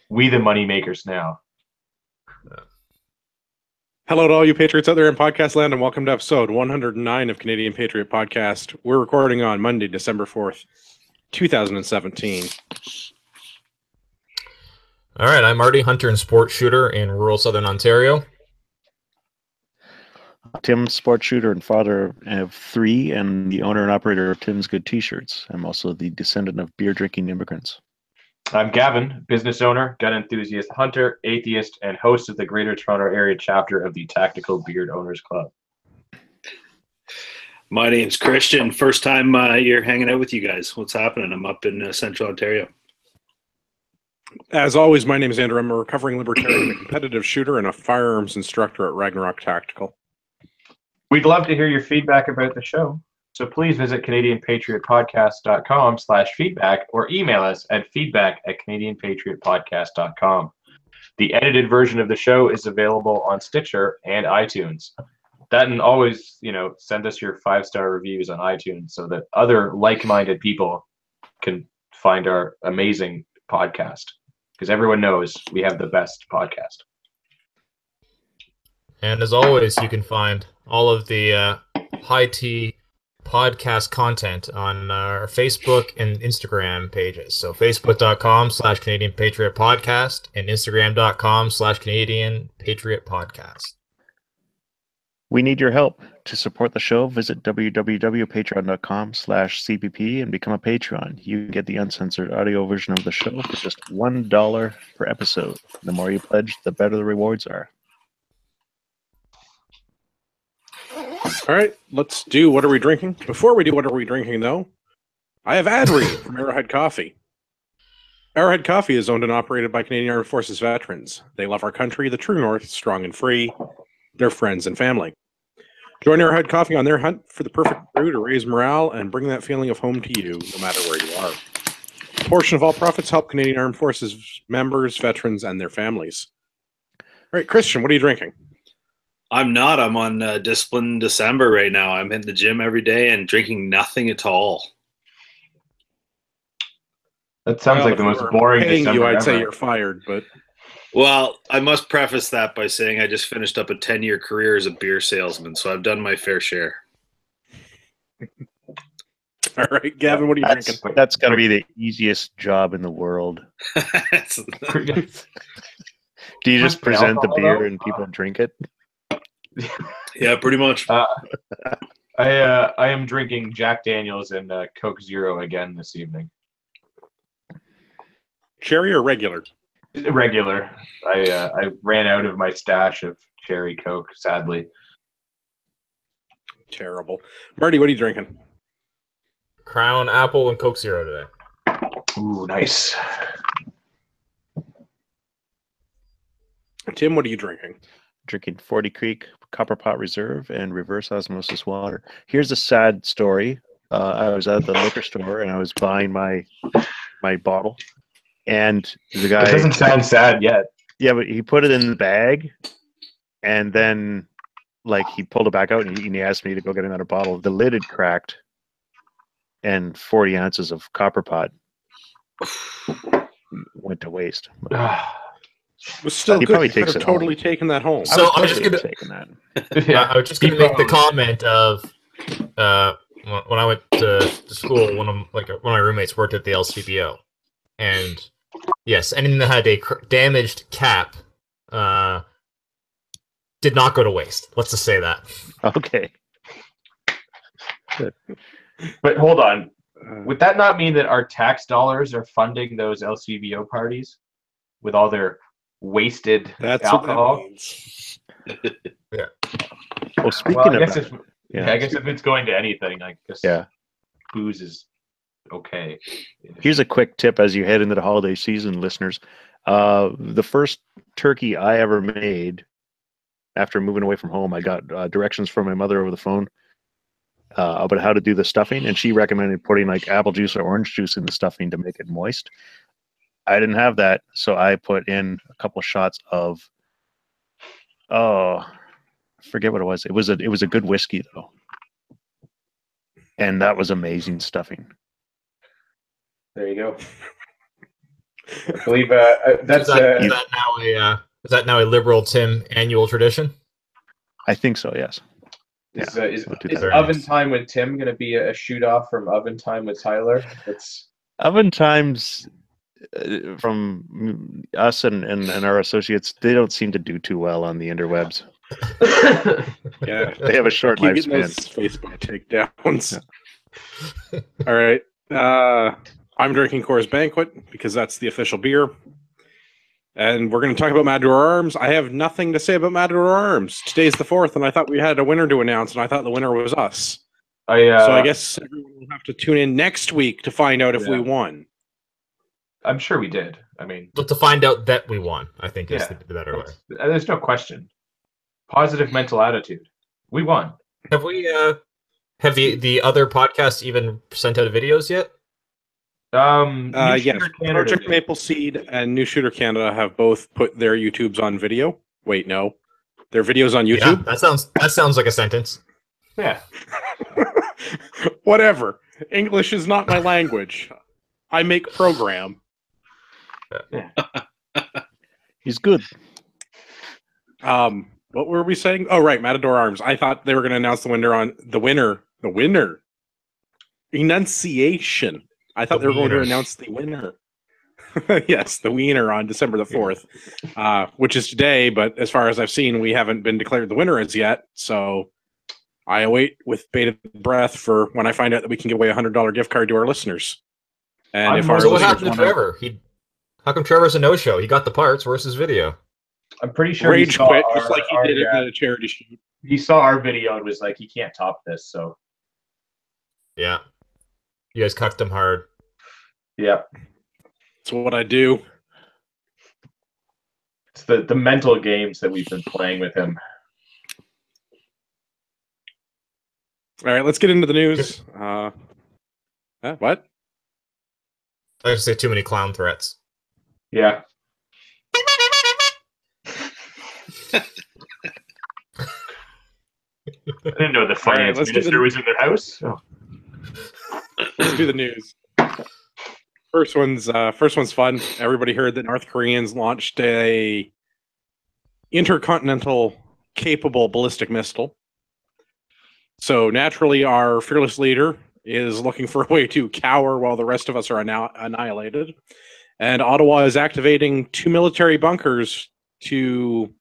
We the money makers now. Hello to all you Patriots out there in podcast land, and welcome to episode 109 of Canadian Patriot Podcast. We're recording on Monday, December 4th, 2017. All right, I'm Marty, hunter and sport shooter in rural southern Ontario. Tim, sport shooter and father of three, and the owner and operator of Tim's Good T-shirts. I'm also the descendant of beer-drinking immigrants. I'm Gavin, business owner, gun enthusiast, hunter, atheist, and host of the Greater Toronto Area chapter of the Tactical Beard Owners Club. My name's Christian. First time you're hanging out with you guys. What's happening? I'm up in Central Ontario. As always, my name is Andrew. I'm a recovering libertarian, a competitive shooter, and a firearms instructor at Ragnarok Tactical. We'd love to hear your feedback about the show, so please visit CanadianPatriotPodcast.com/feedback or email us at feedback@CanadianPatriotPodcast.com. The edited version of the show is available on Stitcher and iTunes. That, and always, send us your 5-star reviews on iTunes so that other like-minded people can find our amazing podcast, because everyone knows we have the best podcast. And as always, you can find all of the high tea podcast content on our Facebook and Instagram pages. So facebook.com/Canadian Patriot Podcast and Instagram.com/Canadian Patriot Podcast. We need your help. To support the show, visit www.patreon.com/CPP and become a Patreon. You get the uncensored audio version of the show for just $1 per episode. The more you pledge, the better the rewards are. All right, let's do What Are We Drinking? Before we do What Are We Drinking, though, I have ad read from Arrowhead Coffee. Arrowhead Coffee is owned and operated by Canadian Armed Forces veterans. They love our country, the true north, strong and free, their friends and family. Join Arrowhead Coffee on their hunt for the perfect brew to raise morale and bring that feeling of home to you, no matter where you are. A portion of all profits help Canadian Armed Forces members, veterans, and their families. All right, Christian, what are you drinking? I'm not. I'm on Discipline December right now. I'm in the gym every day and drinking nothing at all. That sounds like the most boring December I'd ever. say you're fired, but... Well, I must preface that by saying I just finished up a 10-year career as a beer salesman, so I've done my fair share. All right, Gavin, what are you drinking? That's got to be the easiest job in the world. Do you just present the beer and people drink it? Yeah, pretty much. I am drinking Jack Daniels and Coke Zero again this evening. Cherry or regular? Regular. I ran out of my stash of cherry Coke, sadly. Terrible. Marty, what are you drinking? Crown Apple and Coke Zero today. Ooh, nice. Tim, what are you drinking? Drinking 40 Creek Copper Pot Reserve and reverse osmosis water. Here's a sad story. I was at the liquor store and I was buying my bottle, and the guy... It doesn't sound sad yet. Yeah, but he put it in the bag, and then he pulled it back out and he asked me to go get another bottle. The lid had cracked, and 40 ounces of Copper Pot went to waste. It was still good. You could have totally taken that home. So I was just gonna make the comment of when I went to school, one of my roommates worked at the LCBO, and yes, anything that had a damaged cap did not go to waste. Let's just say that. Okay. Good. But hold on, would that not mean that our tax dollars are funding those LCBO parties with all their wasted alcohol? What that means. Yeah. Well, speaking I of guess I guess if it's going to anything, I guess booze is okay. Here's a quick tip as you head into the holiday season, listeners. The first turkey I ever made after moving away from home, I got directions from my mother over the phone about how to do the stuffing, and she recommended putting apple juice or orange juice in the stuffing to make it moist. I didn't have that, so I put in a couple shots of I forget what it was. It was a good whiskey though, and that was amazing stuffing. There you go. I believe that's is that now a liberal Tim annual tradition? I think so. Yes. is we'll do is that. Oven Time with Tim going to be a shoot off from Oven Time with Tyler? That's Oven times from us and our associates, they don't seem to do too well on the interwebs. Yeah, They have a short keep getting lifespan. those Facebook takedowns. All right. I'm drinking Coors Banquet because that's the official beer. And we're going to talk about Matador Arms. I have nothing to say about Matador Arms. Today's the 4th, and I thought we had a winner to announce, and I thought the winner was us. So I guess everyone will have to tune in next week to find out if we won. I'm sure we did. I mean, But to find out that we won, I think is the better way. There's no question. Positive mental attitude. We won. Have we? Have the other podcasts even sent out videos yet? New Yes, Shooter Canada Project did. Maple Seed and New Shooter Canada have both put their YouTubes on video. Wait, no, their videos on YouTube. Yeah, that sounds like a sentence. Yeah. Whatever. English is not my language. I make program. He's good. What were we saying? Oh, right, Matador Arms. I thought they were going to announce the winner. Enunciation. I thought they were going to announce the winner. Yes, the wiener on December the 4th, which is today. But as far as I've seen, we haven't been declared the winner as yet. So I await with bated breath for when I find out that we can give away a $100 gift card to our listeners. And if our So what listeners happened to Trevor? How come Trevor's a no-show? He got the parts. Where's his video? I'm pretty sure Rage quit, just like he did at the charity shoot. He saw our video and was like, he can't top this. So Yeah. You guys cucked him hard. yeah, That's what I do. it's the mental games that we've been playing with him. All right, let's get into the news. What? I just say too many clown threats. Yeah. I didn't know the finance let's do minister was in their house. Oh. Let's do the news. First one's fun. Everybody heard that North Koreans launched a intercontinental capable ballistic missile. So naturally, our fearless leader is looking for a way to cower while the rest of us are annihilated. And Ottawa is activating 2 military bunkers to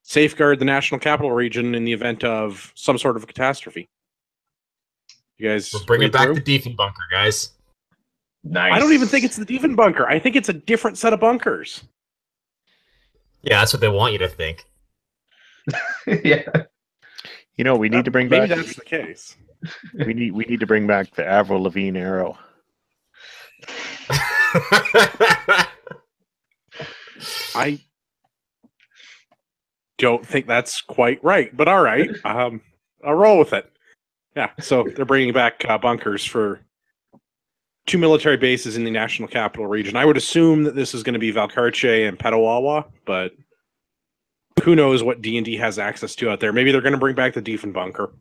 safeguard the national capital region in the event of some sort of a catastrophe. You guys, We're bringing read back through? the Deefy bunker, guys. Nice. I don't even think it's the Defen bunker. I think it's a different set of bunkers. Yeah, that's what they want you to think. Yeah. You know, we need to bring Maybe back. that's the case. We need to bring back the Avril Lavigne arrow. I don't think that's quite right, but all right. I'll roll with it. Yeah, so they're bringing back bunkers for 2 military bases in the national capital region. I would assume that this is going to be Valcarce and Petawawa, but who knows what D&D has access to out there. Maybe they're going to bring back the Defen bunker.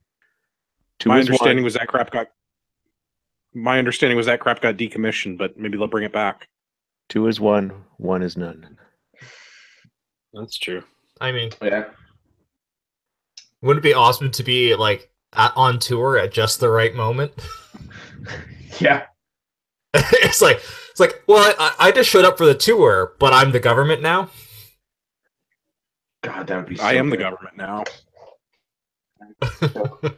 My understanding was that crap got decommissioned, but maybe they'll bring it back. 2 is 1, 1 is none. That's true. I mean, Yeah. wouldn't it be awesome to be like on tour at just the right moment? Yeah. it's like, well, I just showed up for the tour, but I'm the government now. God, that would be. So I am the good. government now.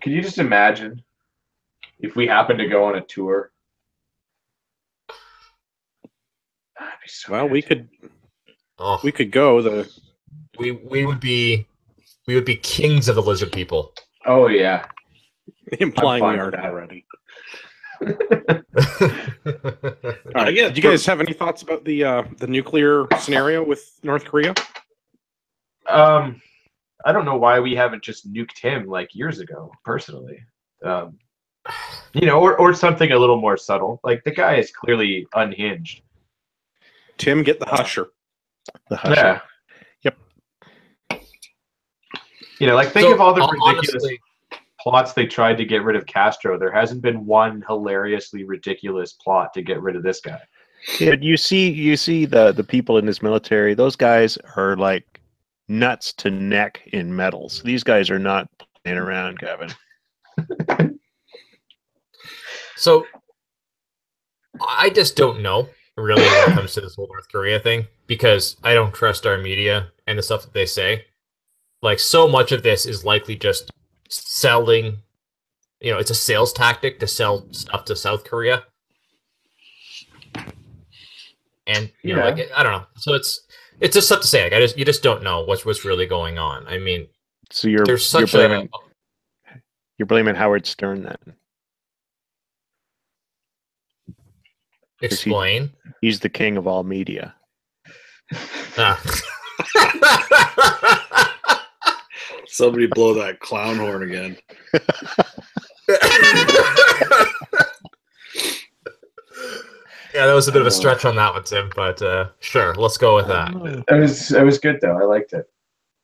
Can you just imagine if we happened to go on a tour? That'd be so Well, good. we could go. We would be kings of the lizard people. Oh yeah. Implying I'm we fine are with that. already. I All right. get Did you guys have any thoughts about the nuclear scenario with North Korea? I don't know why we haven't just nuked him like years ago, personally. Or something a little more subtle. Like the guy is clearly unhinged. Tim, get the husher. The Husher. Yeah. Yep. Think of all the ridiculous honestly, plots they tried to get rid of Castro. There hasn't been one hilariously ridiculous plot to get rid of this guy. Yeah, but you see the people in this military. Those guys are like nuts to neck in medals. These guys are not playing around, Kevin. So I just don't know really when it comes to this whole North Korea thing because I don't trust our media and the stuff that they say. Like so much of this is likely just selling. You know, it's a sales tactic to sell stuff to South Korea. And you know, like I don't know. So it's just tough to say. Like you just don't know what's really going on. I mean, So you're there's such you're blaming Howard Stern then. explain. He's the king of all media. Ah. Somebody blow that clown horn again. Yeah, that was a bit of a stretch on that one, Tim. But sure, let's go with that. It was good though. I liked it.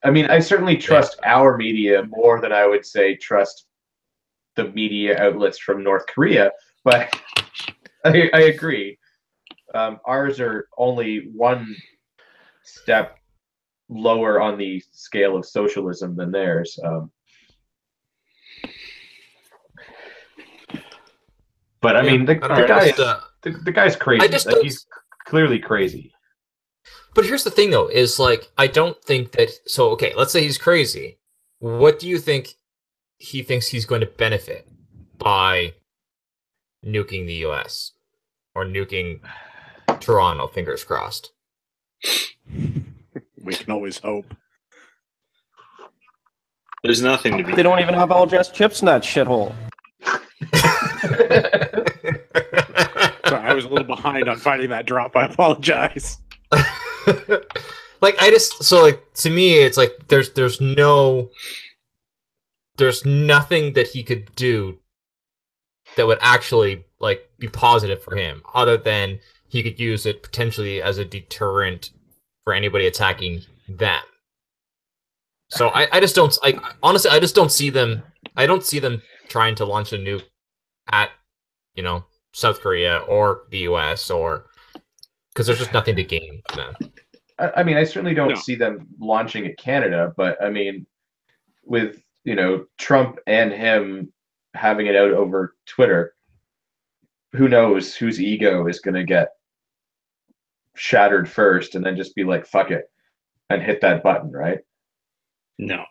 I mean, I certainly trust our media more than I would say trust the media outlets from North Korea. But I agree. Ours are only one step lower on the scale of socialism than theirs. But I mean, the guy's crazy. Like, he's clearly crazy. But here's the thing, though, is like I don't think that. So okay, let's say he's crazy. What do you think he thinks he's going to benefit by nuking the U.S. or nuking Toronto? Fingers crossed. We can always hope. There's nothing to be. They don't even have all dressed chips in that shithole. Sorry, I was a little behind on finding that drop. I apologize. Like to me it's like there's nothing that he could do that would actually like be positive for him other than he could use it potentially as a deterrent for anybody attacking them. So I just don't honestly I just don't see them trying to launch a nuke at South Korea or the US or because there's just nothing to gain for them. I mean, I certainly don't see them launching at Canada, but I mean, with Trump and him having it out over Twitter, who knows whose ego is going to get shattered first, and then just be like, "Fuck it," and hit that button, right? No.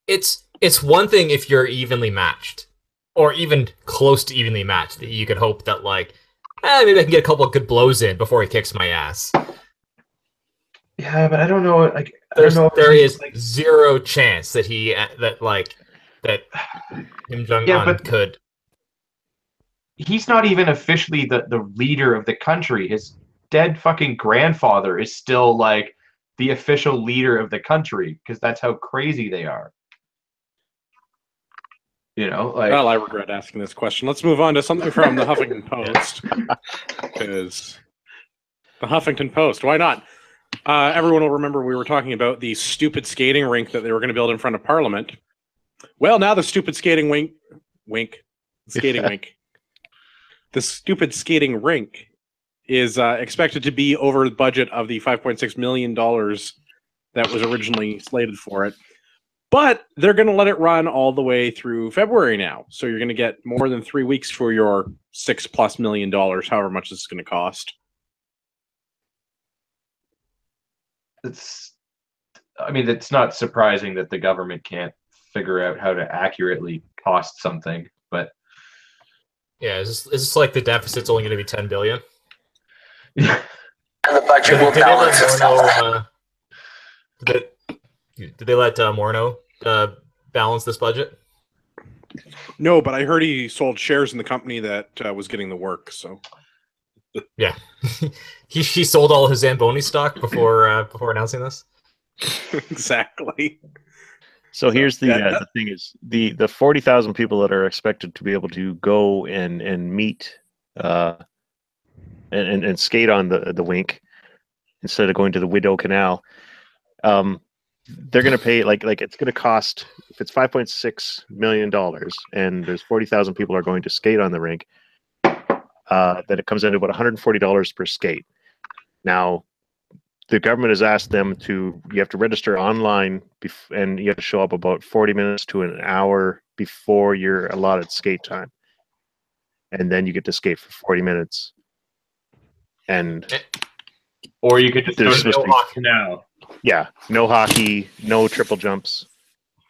It's one thing if you're evenly matched, or even close to evenly matched, that you could hope that like, maybe I can get a couple of good blows in before he kicks my ass. Yeah, but I don't know. Like, there is zero chance that that Kim Jong-un could. He's not even officially the leader of the country. His dead fucking grandfather is still like the official leader of the country because that's how crazy they are. Well, I regret asking this question. Let's move on to something from the Huffington Post. Because the Huffington Post, why not? Everyone will remember we were talking about the stupid skating rink that they were going to build in front of Parliament. Well, now the stupid skating rink. The stupid skating rink is expected to be over the budget of the $5.6 million that was originally slated for it. But they're going to let it run all the way through February now. So you're going to get more than 3 weeks for your $6+ million, however much this is going to cost. It's not surprising that the government can't figure out how to accurately cost something, but yeah, is this like the deficit's only going to be $10 billion? And the budget will balance itself. Did they let Morneau balance this budget? No, but I heard he sold shares in the company that was getting the work. So, yeah, he sold all his Zamboni stock before announcing this. Exactly. So here's the thing: is the 40,000 people that are expected to be able to go and meet and skate on the wink instead of going to the Widow Canal. they're going to pay like it's going to cost, if it's $5.6 million and there's 40,000 people are going to skate on the rink, that it comes into about $140 per skate. Now, the government has asked them you have to register online and you have to show up about 40 minutes to an hour before your allotted skate time. And then you get to skate for 40 minutes. Or you could just go to no hockey now. Yeah, no hockey, no triple jumps,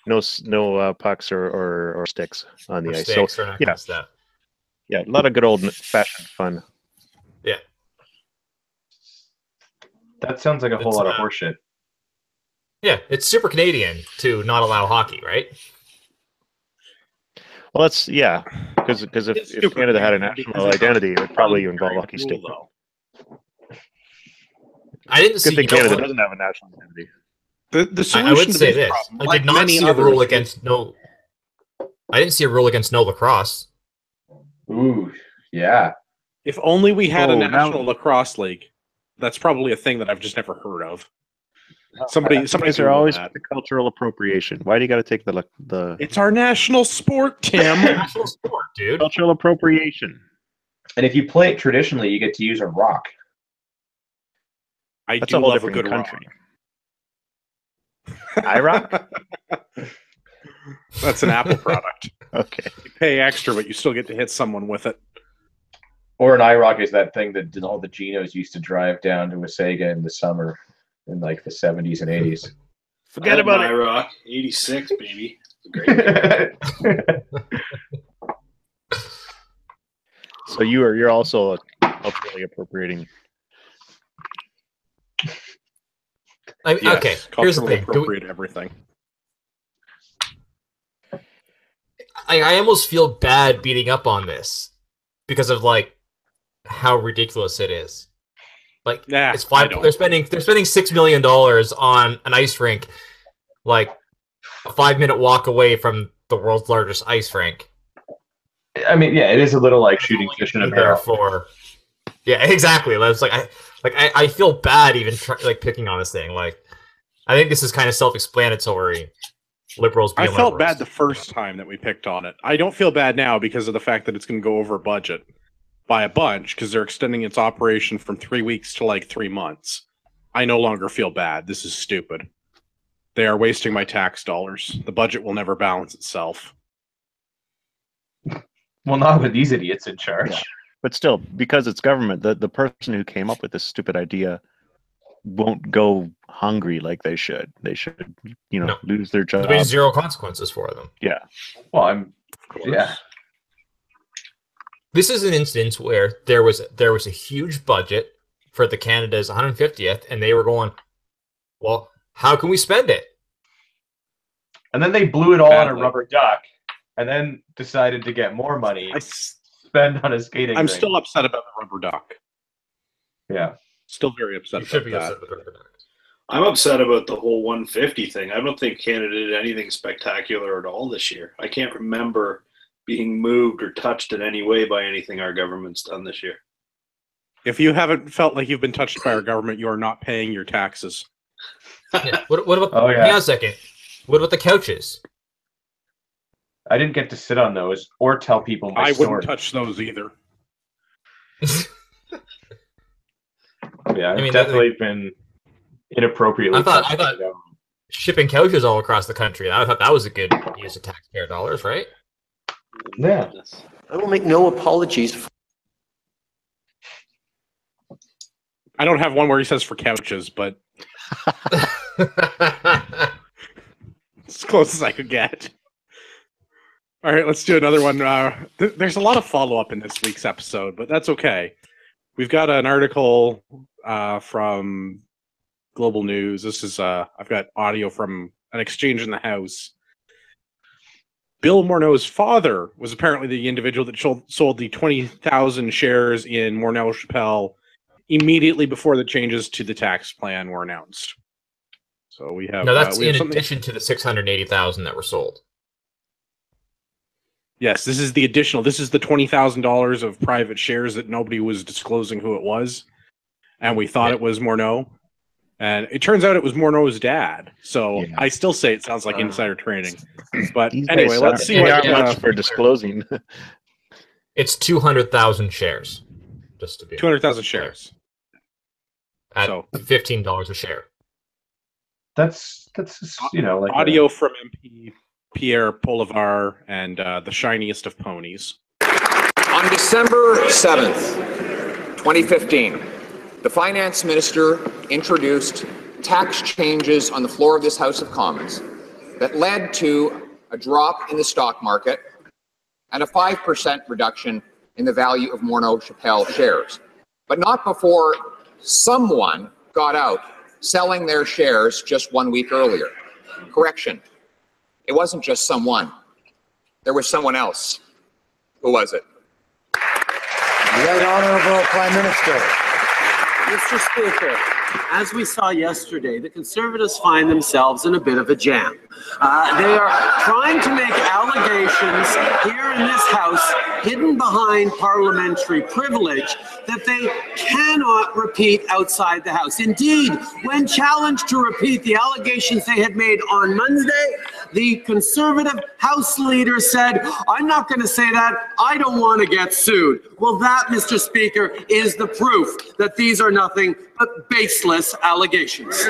no pucks or sticks on the ice. Sticks So or that kind of stuff. Yeah, a lot of good old-fashioned fun. Yeah. That sounds like a whole lot of horseshit. Yeah, it's super Canadian to not allow hockey, right? Well, because if Canada had a national identity, it would probably involve hockey stick. I didn't see. Good thing Canada doesn't have a national identity. The solution I would to say this this: problem, I did not see a rule against no. I didn't see a rule against no lacrosse. Ooh, yeah. If only we had a national lacrosse league. That's probably a thing that I've just never heard of. Somebody's are always the cultural appropriation. Why do you got to take the? It's our national sport, Tim. National sport, dude. Cultural appropriation. And if you play it traditionally, you get to use a rock. That's a whole different country. iRock? That's an Apple product. Okay. You pay extra, but you still get to hit someone with it. Or an iRock is that thing that all the Genos used to drive down to Wasaga in the summer in like the 70s and 80s. Forget about iRock. 86, baby. Great. So you're also culturally appropriating. Okay, here's the thing. Appropriate everything. I almost feel bad beating up on this because of like how ridiculous it is. Like it's they're spending $6 million on an ice rink, like a 5-minute walk away from the world's largest ice rink. I mean, yeah, it is a little like shooting fish in a barrel. Yeah, exactly. It's like I feel bad even picking on this thing. Like, I think this is kind of self-explanatory. Liberals. I felt bad the first time that we picked on it. I don't feel bad now because of the fact that it's going to go over budget by a bunch because they're extending its operation from 3 weeks to like 3 months. I no longer feel bad. This is stupid. They are wasting my tax dollars. The budget will never balance itself. Well, not with these idiots in charge. Yeah. But still, because it's government, the person who came up with this stupid idea won't go hungry like they should. They should, lose their job. There's zero consequences for them. Yeah. Well, yeah. This is an instance where there was a huge budget for the Canada's 150th, and they were going, well, how can we spend it? And then they blew it all on a rubber duck, and then decided to get more money. Spend on a skating I'm rink. still upset about the rubber duck. Yeah. Still very upset about that. I'm upset about the whole 150 thing. I don't think Canada did anything spectacular at all this year. I can't remember being moved or touched in any way by anything our government's done this year. If you haven't felt like you've been touched by our government, you are not paying your taxes. Yeah. What about? Hang on a second. What about the couches? I didn't get to sit on those or tell people my story. Wouldn't touch those either. Yeah, I've definitely been inappropriately. I thought shipping couches all across the country. I thought that was a good use of taxpayer dollars, right? Yeah. I will make no apologies. I don't have one where he says for couches, but as close as I could get. All right, let's do another one. There's a lot of follow-up in this week's episode, but that's okay. We've got an article from Global News. This is I've got audio from an exchange in the House. Bill Morneau's father was apparently the individual that sold the 20,000 shares in Morneau Chappelle immediately before the changes to the tax plan were announced. So we have that's in addition to the 680,000 that were sold. Yes, this is the additional. This is the $20,000 of private shares that nobody was disclosing who it was, and we thought it was Morneau. And it turns out it was Morneau's dad. So Yeah. I still say it sounds like insider trading. But These anyway, guys let's are- see they what aren't much for disclosing. It's 200,000 shares, just to be 200,000 shares. at So $15 a share. That's like audio from MP Pierre Polivar and the shiniest of ponies. On December 7th, 2015, the finance minister introduced tax changes on the floor of this House of Commons that led to a drop in the stock market and a 5% reduction in the value of Morneau Chappelle shares. But not before someone got out selling their shares just 1 week earlier. Correction, it wasn't just someone. There was someone else. Who was it? Right Honourable Prime Minister. Mr. Speaker, as we saw yesterday, the Conservatives find themselves in a bit of a jam. They are trying to make allegations here in this House, hidden behind parliamentary privilege, that they cannot repeat outside the House. Indeed, when challenged to repeat the allegations they had made on Monday, the Conservative House leader said, "I'm not going to say that. I don't want to get sued." Well, that, Mr. Speaker, is the proof that these are nothing but baseless allegations.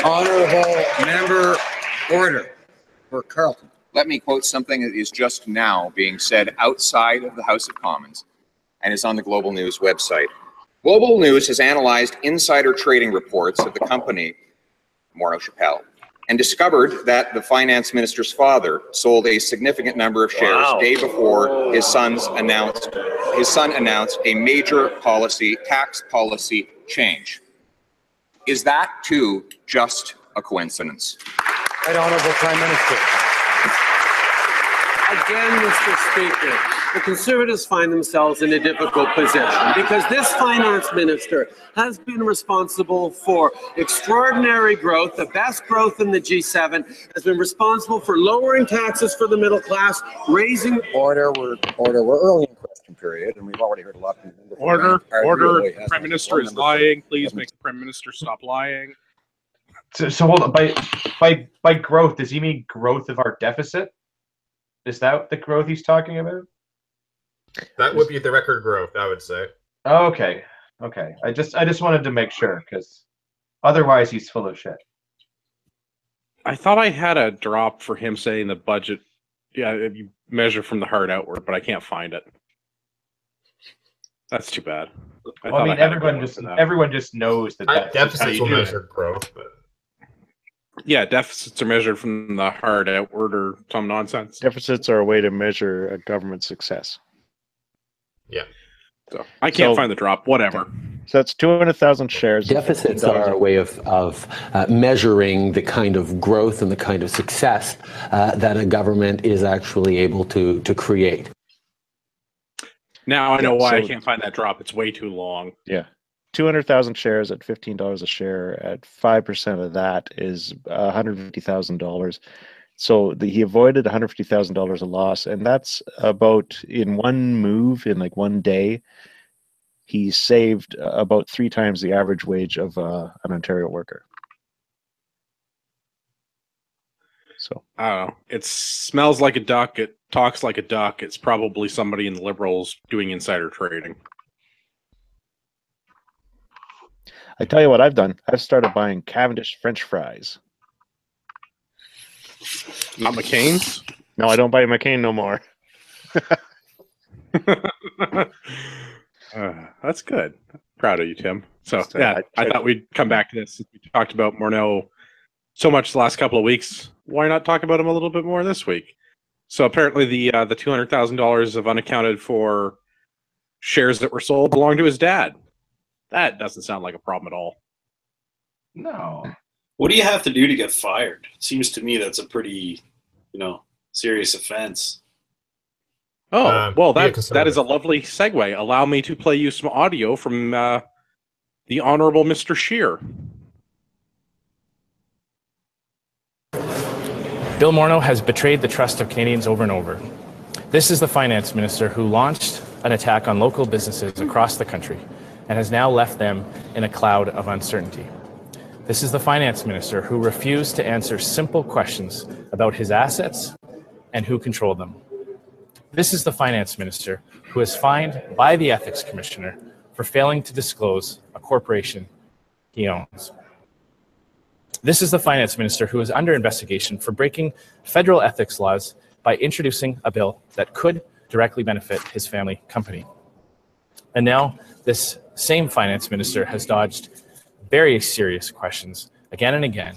Honourable Member, order for Carleton. Let me quote something that is just now being said outside of the House of Commons and is on the Global News website. Global News has analyzed insider trading reports of the company Morneau Chappelle and discovered that the finance minister's father sold a significant number of shares day before his son announced a major tax policy change. Is that too just a coincidence? Right Honourable Prime Minister. Again, Mr. Speaker, the Conservatives find themselves in a difficult position because this finance minister has been responsible for extraordinary growth, the best growth in the G7, has been responsible for lowering taxes for the middle class, raising... Order. We're early in question period, and we've already heard a lot from the Order. The Prime Minister is lying. Please make the Prime Minister stop lying. So hold on. By growth, does he mean growth of our deficit? Is that the growth he's talking about? That would be the record growth, I would say. Oh, okay. I just wanted to make sure, because otherwise he's full of shit. I thought I had a drop for him saying the budget. Yeah, if you measure from the heart outward, but I can't find it. That's too bad. I mean, everyone just knows that deficits will measure growth, but yeah, deficits are measured from the heart outward or some nonsense. Deficits are a way to measure a government success. yeah. So I can't find the drop. Whatever. So that's 200,000 shares. Deficits are a way of measuring the kind of growth and the kind of success that a government is actually able to create. Now I know why I can't find that drop. It's way too long. Yeah. 200,000 shares at $15 a share at 5% of that is $150,000. So he avoided $150,000 of loss. And that's about, in one move, in like one day, he saved about 3 times the average wage of an Ontario worker. So I don't know. It smells like a duck. It talks like a duck. It's probably somebody in the Liberals doing insider trading. I tell you what I've done. I've started buying Cavendish French fries. Not McCain's? No, I don't buy McCain no more. That's good. Proud of you, Tim. So, yeah, I thought we'd come back to this. We talked about Morneau so much the last couple of weeks. Why not talk about him a little bit more this week? So apparently the $200,000 of unaccounted for shares that were sold belonged to his dad. That doesn't sound like a problem at all. No. What do you have to do to get fired? It seems to me that's a pretty, serious offense. Oh, well, that is a lovely segue. Allow me to play you some audio from the Honorable Mr. Scheer. Bill Morneau has betrayed the trust of Canadians over and over. This is the finance minister who launched an attack on local businesses across the country and has now left them in a cloud of uncertainty. This is the finance minister who refused to answer simple questions about his assets and who controlled them. This is the finance minister who is fined by the ethics commissioner for failing to disclose a corporation he owns. This is the finance minister who is under investigation for breaking federal ethics laws by introducing a bill that could directly benefit his family company. And now this same finance minister has dodged very serious questions again and again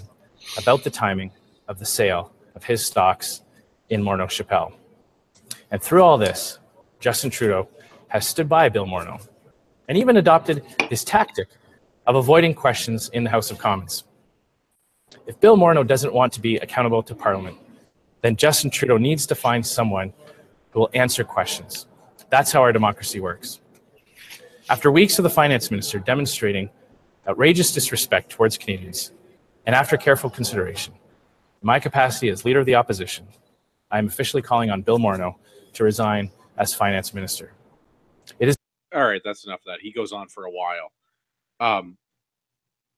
about the timing of the sale of his stocks in Morneau Chappelle. And through all this, Justin Trudeau has stood by Bill Morneau and even adopted his tactic of avoiding questions in the House of Commons. If Bill Morneau doesn't want to be accountable to Parliament, then Justin Trudeau needs to find someone who will answer questions. That's how our democracy works. After weeks of the finance minister demonstrating outrageous disrespect towards Canadians, and after careful consideration, in my capacity as Leader of the Opposition, I am officially calling on Bill Morneau to resign as finance minister. It is all right. That's enough of that. He goes on for a while.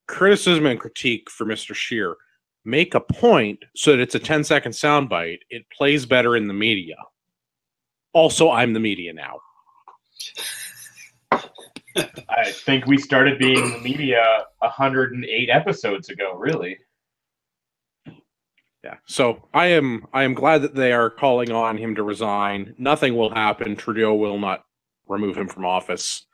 Criticism and critique for Mr. Scheer. Make a point so that it's a 10-second soundbite. It plays better in the media. Also, I'm the media now. I think we started being the media 108 episodes ago, really. Yeah. So I am glad that they are calling on him to resign. Nothing will happen. Trudeau will not remove him from office.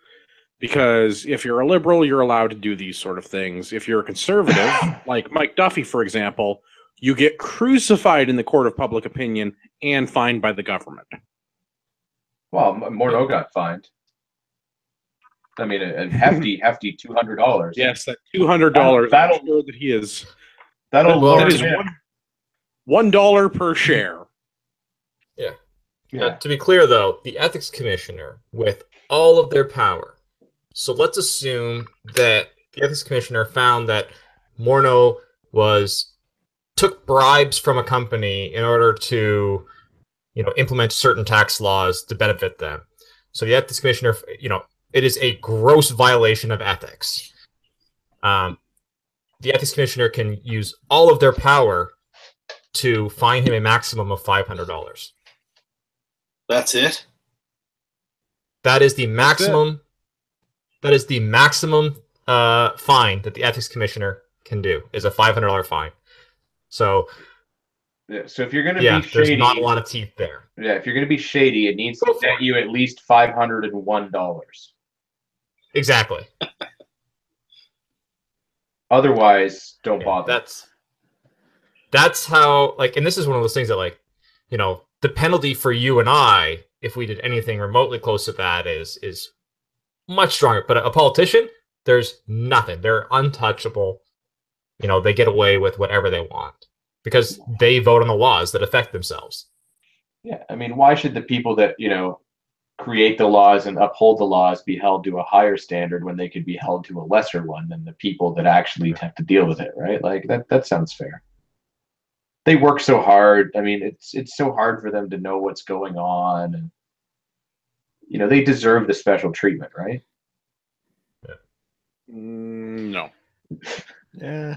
Because if you're a liberal, you're allowed to do these sort of things. If you're a conservative, like Mike Duffy, for example, you get crucified in the court of public opinion and fined by the government. Well, Morneau got fined. I mean, a hefty $200. Yes, that $200. That'll I'm sure that he is. That is $1 per share. Yeah. To be clear, though, the ethics commissioner, with all of their power, so let's assume that the ethics commissioner found that Morneau took bribes from a company in order to, implement certain tax laws to benefit them. So the ethics commissioner, it is a gross violation of ethics. The ethics commissioner can use all of their power to fine him a maximum of $500. That's it? That is the maximum. That is the maximum fine that the ethics commissioner can do, is a $500 fine. So, so if you're going to be shady, there's not a lot of teeth there. Yeah, if you're going to be shady, it needs to net you at least $501. Exactly. Otherwise, don't bother. That's how, and this is one of those things that, the penalty for you and I, if we did anything remotely close to that, is much stronger. But a politician, there's nothing. They're untouchable. They get away with whatever they want because they vote on the laws that affect themselves. Yeah, I mean, why should the people that, create the laws and uphold the laws be held to a higher standard when they could be held to a lesser one than the people that actually have to deal with it, right? Like, that sounds fair. They work so hard. I mean, it's so hard for them to know what's going on, and they deserve the special treatment, right? Yeah. No. Yeah.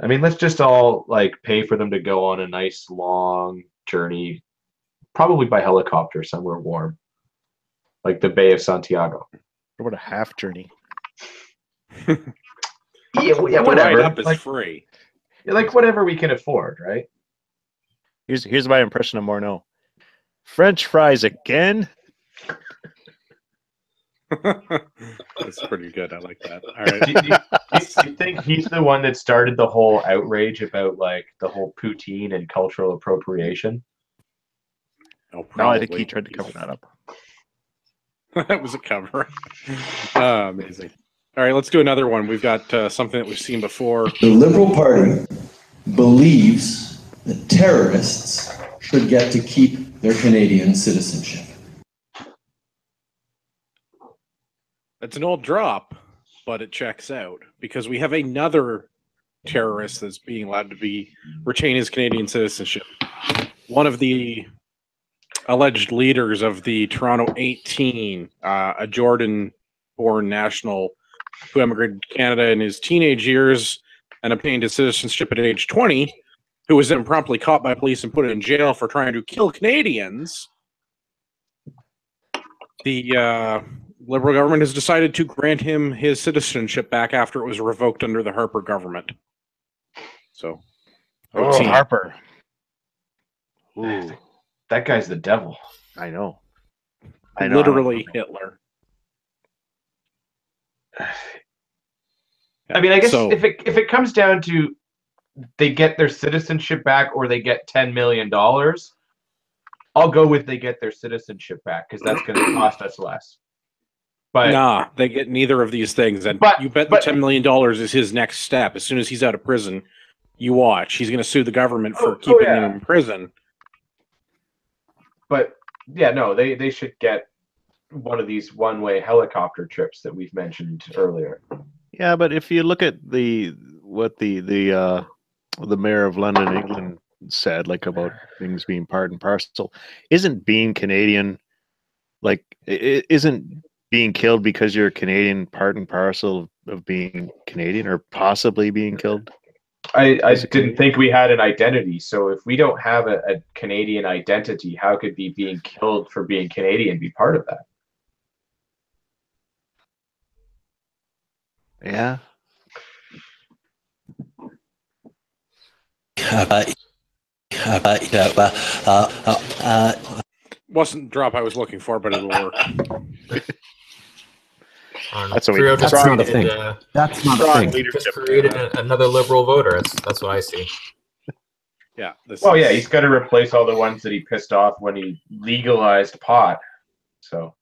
I mean, let's just all pay for them to go on a nice long journey, probably by helicopter somewhere warm, like the Bay of Santiago. What about a half journey? Yeah, whatever. The ride up is free. Whatever we can afford, right? Here's my impression of Morneau. French fries again? That's pretty good. I like that. All right. Do you think he's the one that started the whole outrage about the whole poutine and cultural appropriation? Oh, no, I think he tried to cover that up. That was a cover. Amazing. All right, let's do another one. We've got something that we've seen before. The Liberal Party believes that terrorists should get to keep their Canadian citizenship. It's an old drop, but it checks out because we have another terrorist that's being allowed to retain his Canadian citizenship. One of the alleged leaders of the Toronto 18, a Jordan-born national who emigrated to Canada in his teenage years and obtained his citizenship at age 20, who was then promptly caught by police and put in jail for trying to kill Canadians, the Liberal government has decided to grant him his citizenship back after it was revoked under the Harper government. So, Harper. Ooh, that guy's the devil. I know. Literally Hitler. I mean, I guess if it comes down to they get their citizenship back or they get $10 million, I'll go with they get their citizenship back because that's going to cost us less. But nah, they get neither of these things, and you bet the $10 million is his next step. As soon as he's out of prison, you watch. He's going to sue the government for keeping him in prison. But yeah, no, they should get one of these one-way helicopter trips that we've mentioned earlier. Yeah, but if you look at what the mayor of London, England said, like about things being part and parcel, isn't being Canadian, like, isn't being killed because you're a Canadian part and parcel of being Canadian or possibly being killed? I didn't think we had an identity. So if we don't have a Canadian identity, how could being killed for being Canadian be part of that? Yeah. Wasn't the drop I was looking for, but it'll work. That's not a thing. That's not a thing. Just created another liberal voter. That's what I see. Yeah. Yeah, he's got to replace all the ones that he pissed off when he legalized pot. So.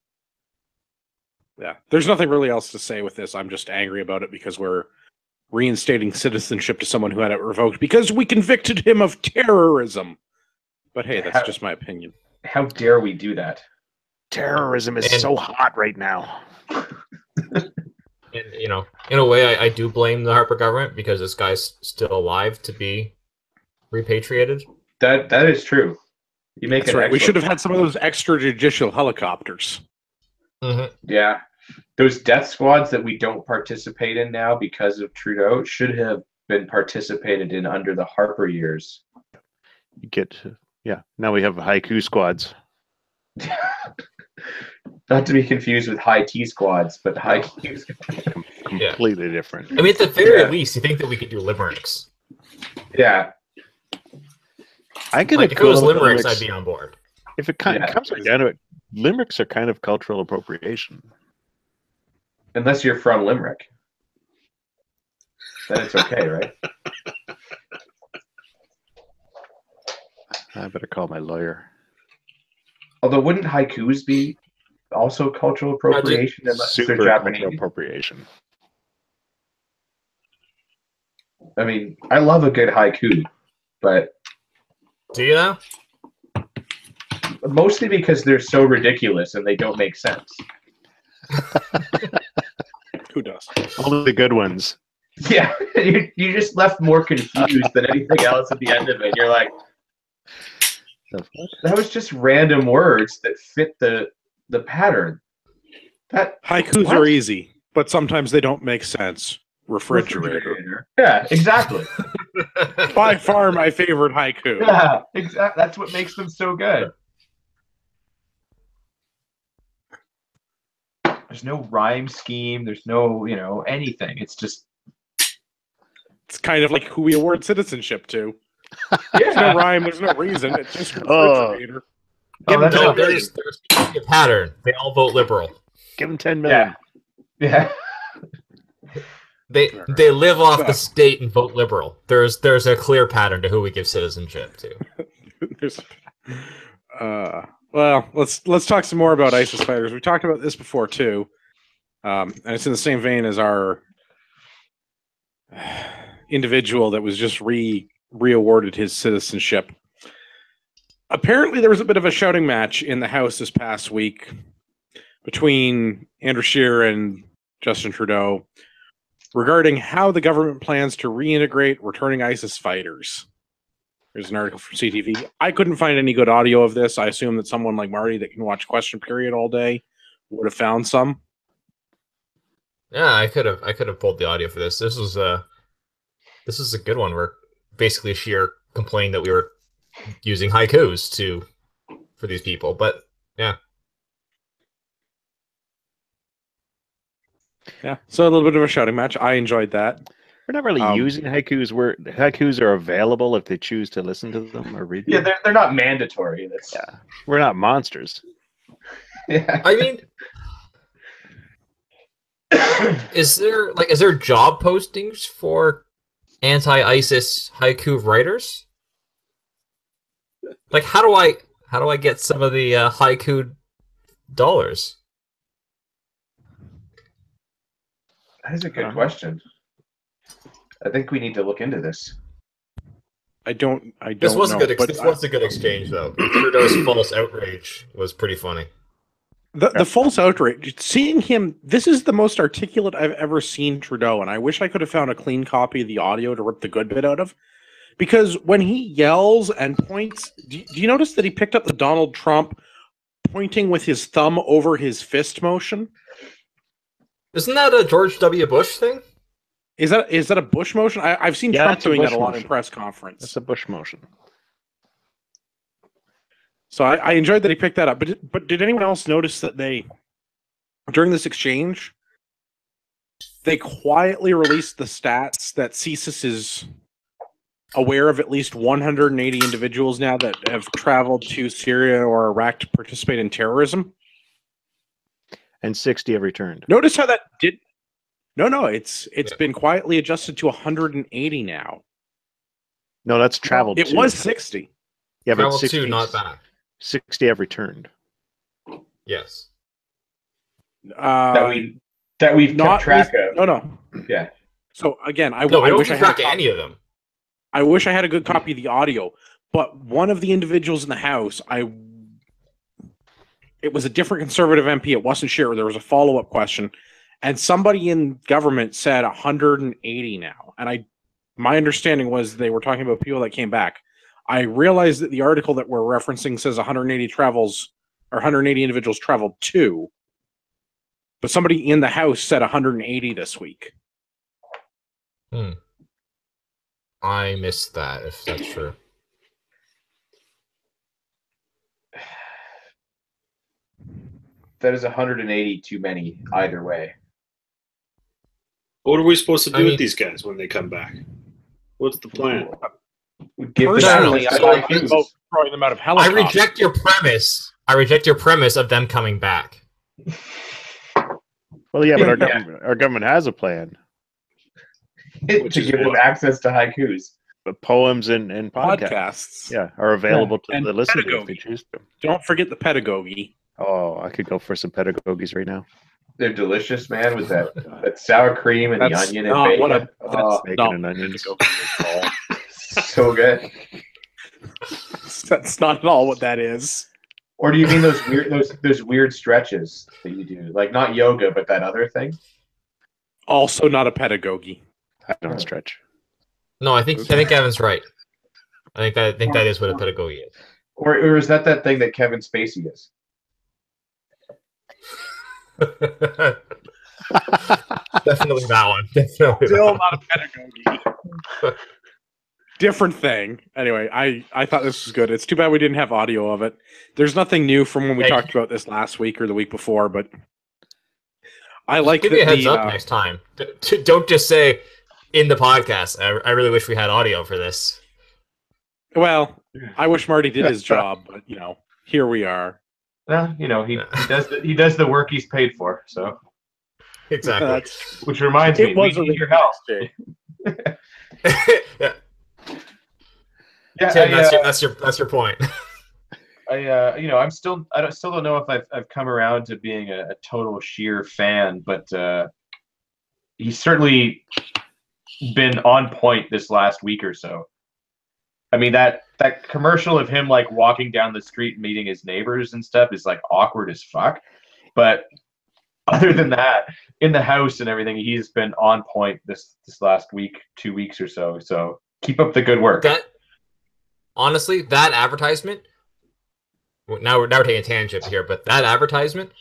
Yeah, there's nothing really else to say with this. I'm just angry about it because we're reinstating citizenship to someone who had it revoked because we convicted him of terrorism. But hey, that's just my opinion. How dare we do that? Terrorism is so hot right now. And, you know, in a way, I do blame the Harper government because this guy's still alive to be repatriated. That is true. You make That's right. We should have had some of those extrajudicial helicopters. Mm-hmm. Yeah. Those death squads that we don't participate in now because of Trudeau should have been participated in under the Harper years. Now we have haiku squads. Not to be confused with high tea squads, but high Q completely different. I mean, at the very least, you think that we could do limericks. Yeah. If it was limericks, I'd be on board. If it comes right down to it, limericks are kind of cultural appropriation. Unless you're from Limerick. Then it's okay, right? I better call my lawyer. Although, wouldn't haikus be also cultural appropriation unless they're Japanese? Cultural appropriation. I mean, I love a good haiku, but... Do you know? Mostly because they're so ridiculous and they don't make sense. Who does? Only the good ones. Yeah, you just left more confused than anything else at the end of it. You're like, that was just random words that fit the pattern. Haikus are easy, but sometimes they don't make sense. Refrigerator. Yeah, exactly. By far my favorite haiku. Yeah, exactly. That's what makes them so good. There's no rhyme scheme. There's no, anything. It's just... It's kind of like who we award citizenship to. There's no rhyme. There's no reason. It's just refrigerator. There's a pattern. They all vote liberal. Give them 10 million. Yeah. They live off the state and vote liberal. There's a clear pattern to who we give citizenship to. Well, let's talk some more about ISIS fighters. We talked about this before too, and it's in the same vein as our individual that was just re-awarded his citizenship. Apparently, there was a bit of a shouting match in the House this past week between Andrew Scheer and Justin Trudeau regarding how the government plans to reintegrate returning ISIS fighters. There's an article from CTV. I couldn't find any good audio of this. I assume that someone like Marty that can watch Question Period all day would have found some. Yeah, I could have pulled the audio for this. This was a good one. Where basically Sheer complained that we were using haikus for these people, but yeah. Yeah, so a little bit of a shouting match. I enjoyed that. We're not really using haikus. Haikus are available if they choose to listen to them or read them. Yeah, they're not mandatory. We're not monsters. Yeah. I mean, is there job postings for anti-ISIS haiku writers? Like, how do I get some of the haiku dollars? That is a good question. I think we need to look into this. I don't This was know, a good. but This was a good exchange, though. Trudeau's false outrage was pretty funny. The false outrage, seeing him, this is the most articulate I've ever seen Trudeau, and I wish I could have found a clean copy of the audio to rip the good bit out of. Because when he yells and points, do you notice that he picked up the Donald Trump pointing with his thumb over his fist motion? Isn't that a George W. Bush thing? Is that a Bush motion? I've seen Trump doing that a lot in press conference. It's a Bush motion. So I enjoyed that he picked that up. But did anyone else notice that during this exchange, they quietly released the stats that CSIS is aware of at least 180 individuals now that have traveled to Syria or Iraq to participate in terrorism? And 60 have returned. Notice how that did... No, it's been quietly adjusted to 180 now. No, that's traveled. It was 60. Yeah, but Traveled 60, to, not back. 60 have returned. Yes. That we've kept track of. No. Yeah. So again, I we don't wish keep I had track of any of them. I wish I had a good copy of the audio, but one of the individuals in the House, it was a different conservative MP. It wasn't Scheer. There was a follow-up question, and somebody in government said 180 now. And my understanding was they were talking about people that came back. I realized that the article that we're referencing says 180 travels, or 180 individuals traveled to, but somebody in the House said 180 this week. I missed that, if that's true. That is 180 too many either way. What are we supposed to do with these guys when they come back? What's the plan? Personally, I don't think about throwing them out of helicopters. I reject your premise. I reject your premise of them coming back. Well, yeah, but our government has a plan. To give them access to haikus. But poems and podcasts. Yeah, are available to and the listeners pedagogy. if they choose to. Don't forget the pedagogy. Oh, I could go for some pedagogies right now. They're delicious, man, with that sour cream and the onion and bacon. Bacon and onions. So good. That's not at all what that is. Or do you mean those weird stretches that you do, like not yoga, but that other thing? Also, not a pedagogy. I don't stretch. No, I think Evan's right. I think that is what a pedagogy is. Or is that thing that Kevin Spacey is? Definitely that one. Definitely Still not a pedagogy. Different thing. Anyway, I thought this was good. It's too bad we didn't have audio of it. There's nothing new from when we talked about this last week or the week before, but I like give me a heads up next time. Don't just say in the podcast. I really wish we had audio for this. Well, I wish Marty did his job, but here we are. Well, he does the work he's paid for. So exactly. Which reminds me, we need your help. Yeah. Yeah, Tim, that's your point. I still don't know if I've come around to being a total Scheer fan, but he's certainly been on point this last week or so. I mean, that commercial of him like walking down the street meeting his neighbors and stuff is like awkward as fuck. But other than that, in the House and everything, he's been on point this last week, 2 weeks or so. So keep up the good work. Honestly, that advertisement. Now we're taking a tangent here, but that advertisement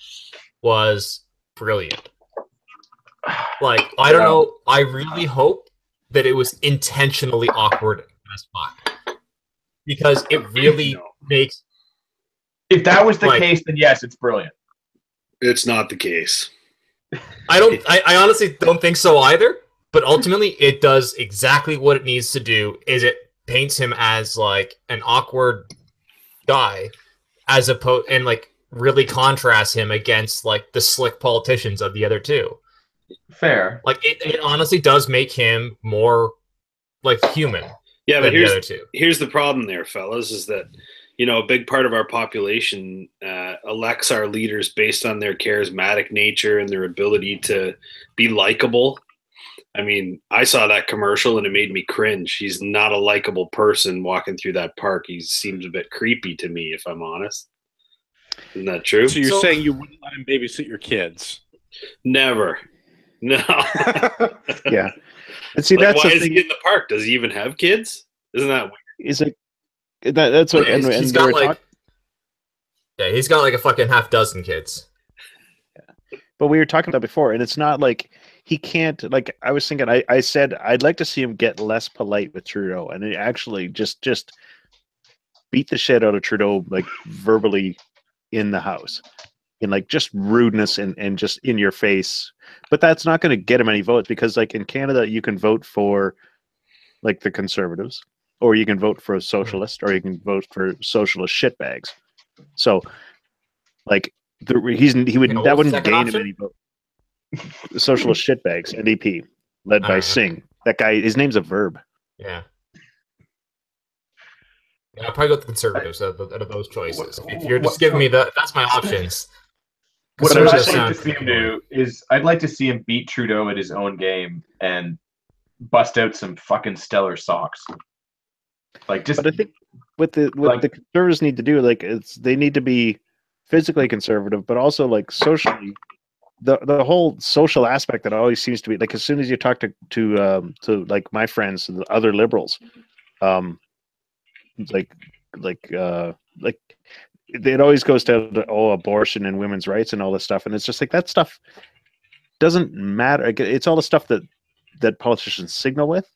was brilliant. Like, I don't know. I really hope that it was intentionally awkward as fuck, because it really makes. If that was the case, then yes, it's brilliant. It's not the case. I honestly don't think so either. But ultimately, it does exactly what it needs to do. Is it paints him as like an awkward guy, as opposed, and like really contrasts him against like the slick politicians of the other two. Fair. Like it honestly does make him more like human. Yeah, but than the other two. Here's the problem there, fellas, is that, you know, a big part of our population elects our leaders based on their charismatic nature and their ability to be likable. I mean, I saw that commercial and it made me cringe. He's not a likable person walking through that park. He seems a bit creepy to me, if I'm honest. Isn't that true? So you're saying you wouldn't let him babysit your kids? Never. No. Yeah. And see, like, that's why the is thing. he in the park? Does he even have kids? Isn't that weird? Is it that's what Yeah, he's got like, yeah, he's got like a fucking half dozen kids. But we were talking about before, and it's not like he can't. Like I was thinking, I said I'd like to see him get less polite with Trudeau, and it actually just beat the shit out of Trudeau, like verbally in the House, in like just rudeness and just in your face. But that's not going to get him any votes, because like in Canada, you can vote for like the Conservatives, or you can vote for a socialist, or you can vote for socialist shitbags. So, like. He wouldn't that wouldn't gain him any vote. Socialist shitbags, NDP, led by Singh. That guy, his name's a verb. Yeah. I'll probably go with the Conservatives out of those choices. If you're just giving me that's my options. What I'd like to see him do is I'd like to see him beat Trudeau at his own game and bust out some fucking stellar socks. Like just. But I think what the Conservatives need to do, like, they need to be physically conservative, but also like socially, the whole social aspect that always seems to be like, as soon as you talk to like my friends, the other liberals, like it always goes to abortion and women's rights and all this stuff, and it's just like that stuff doesn't matter. It's all the stuff that politicians signal with,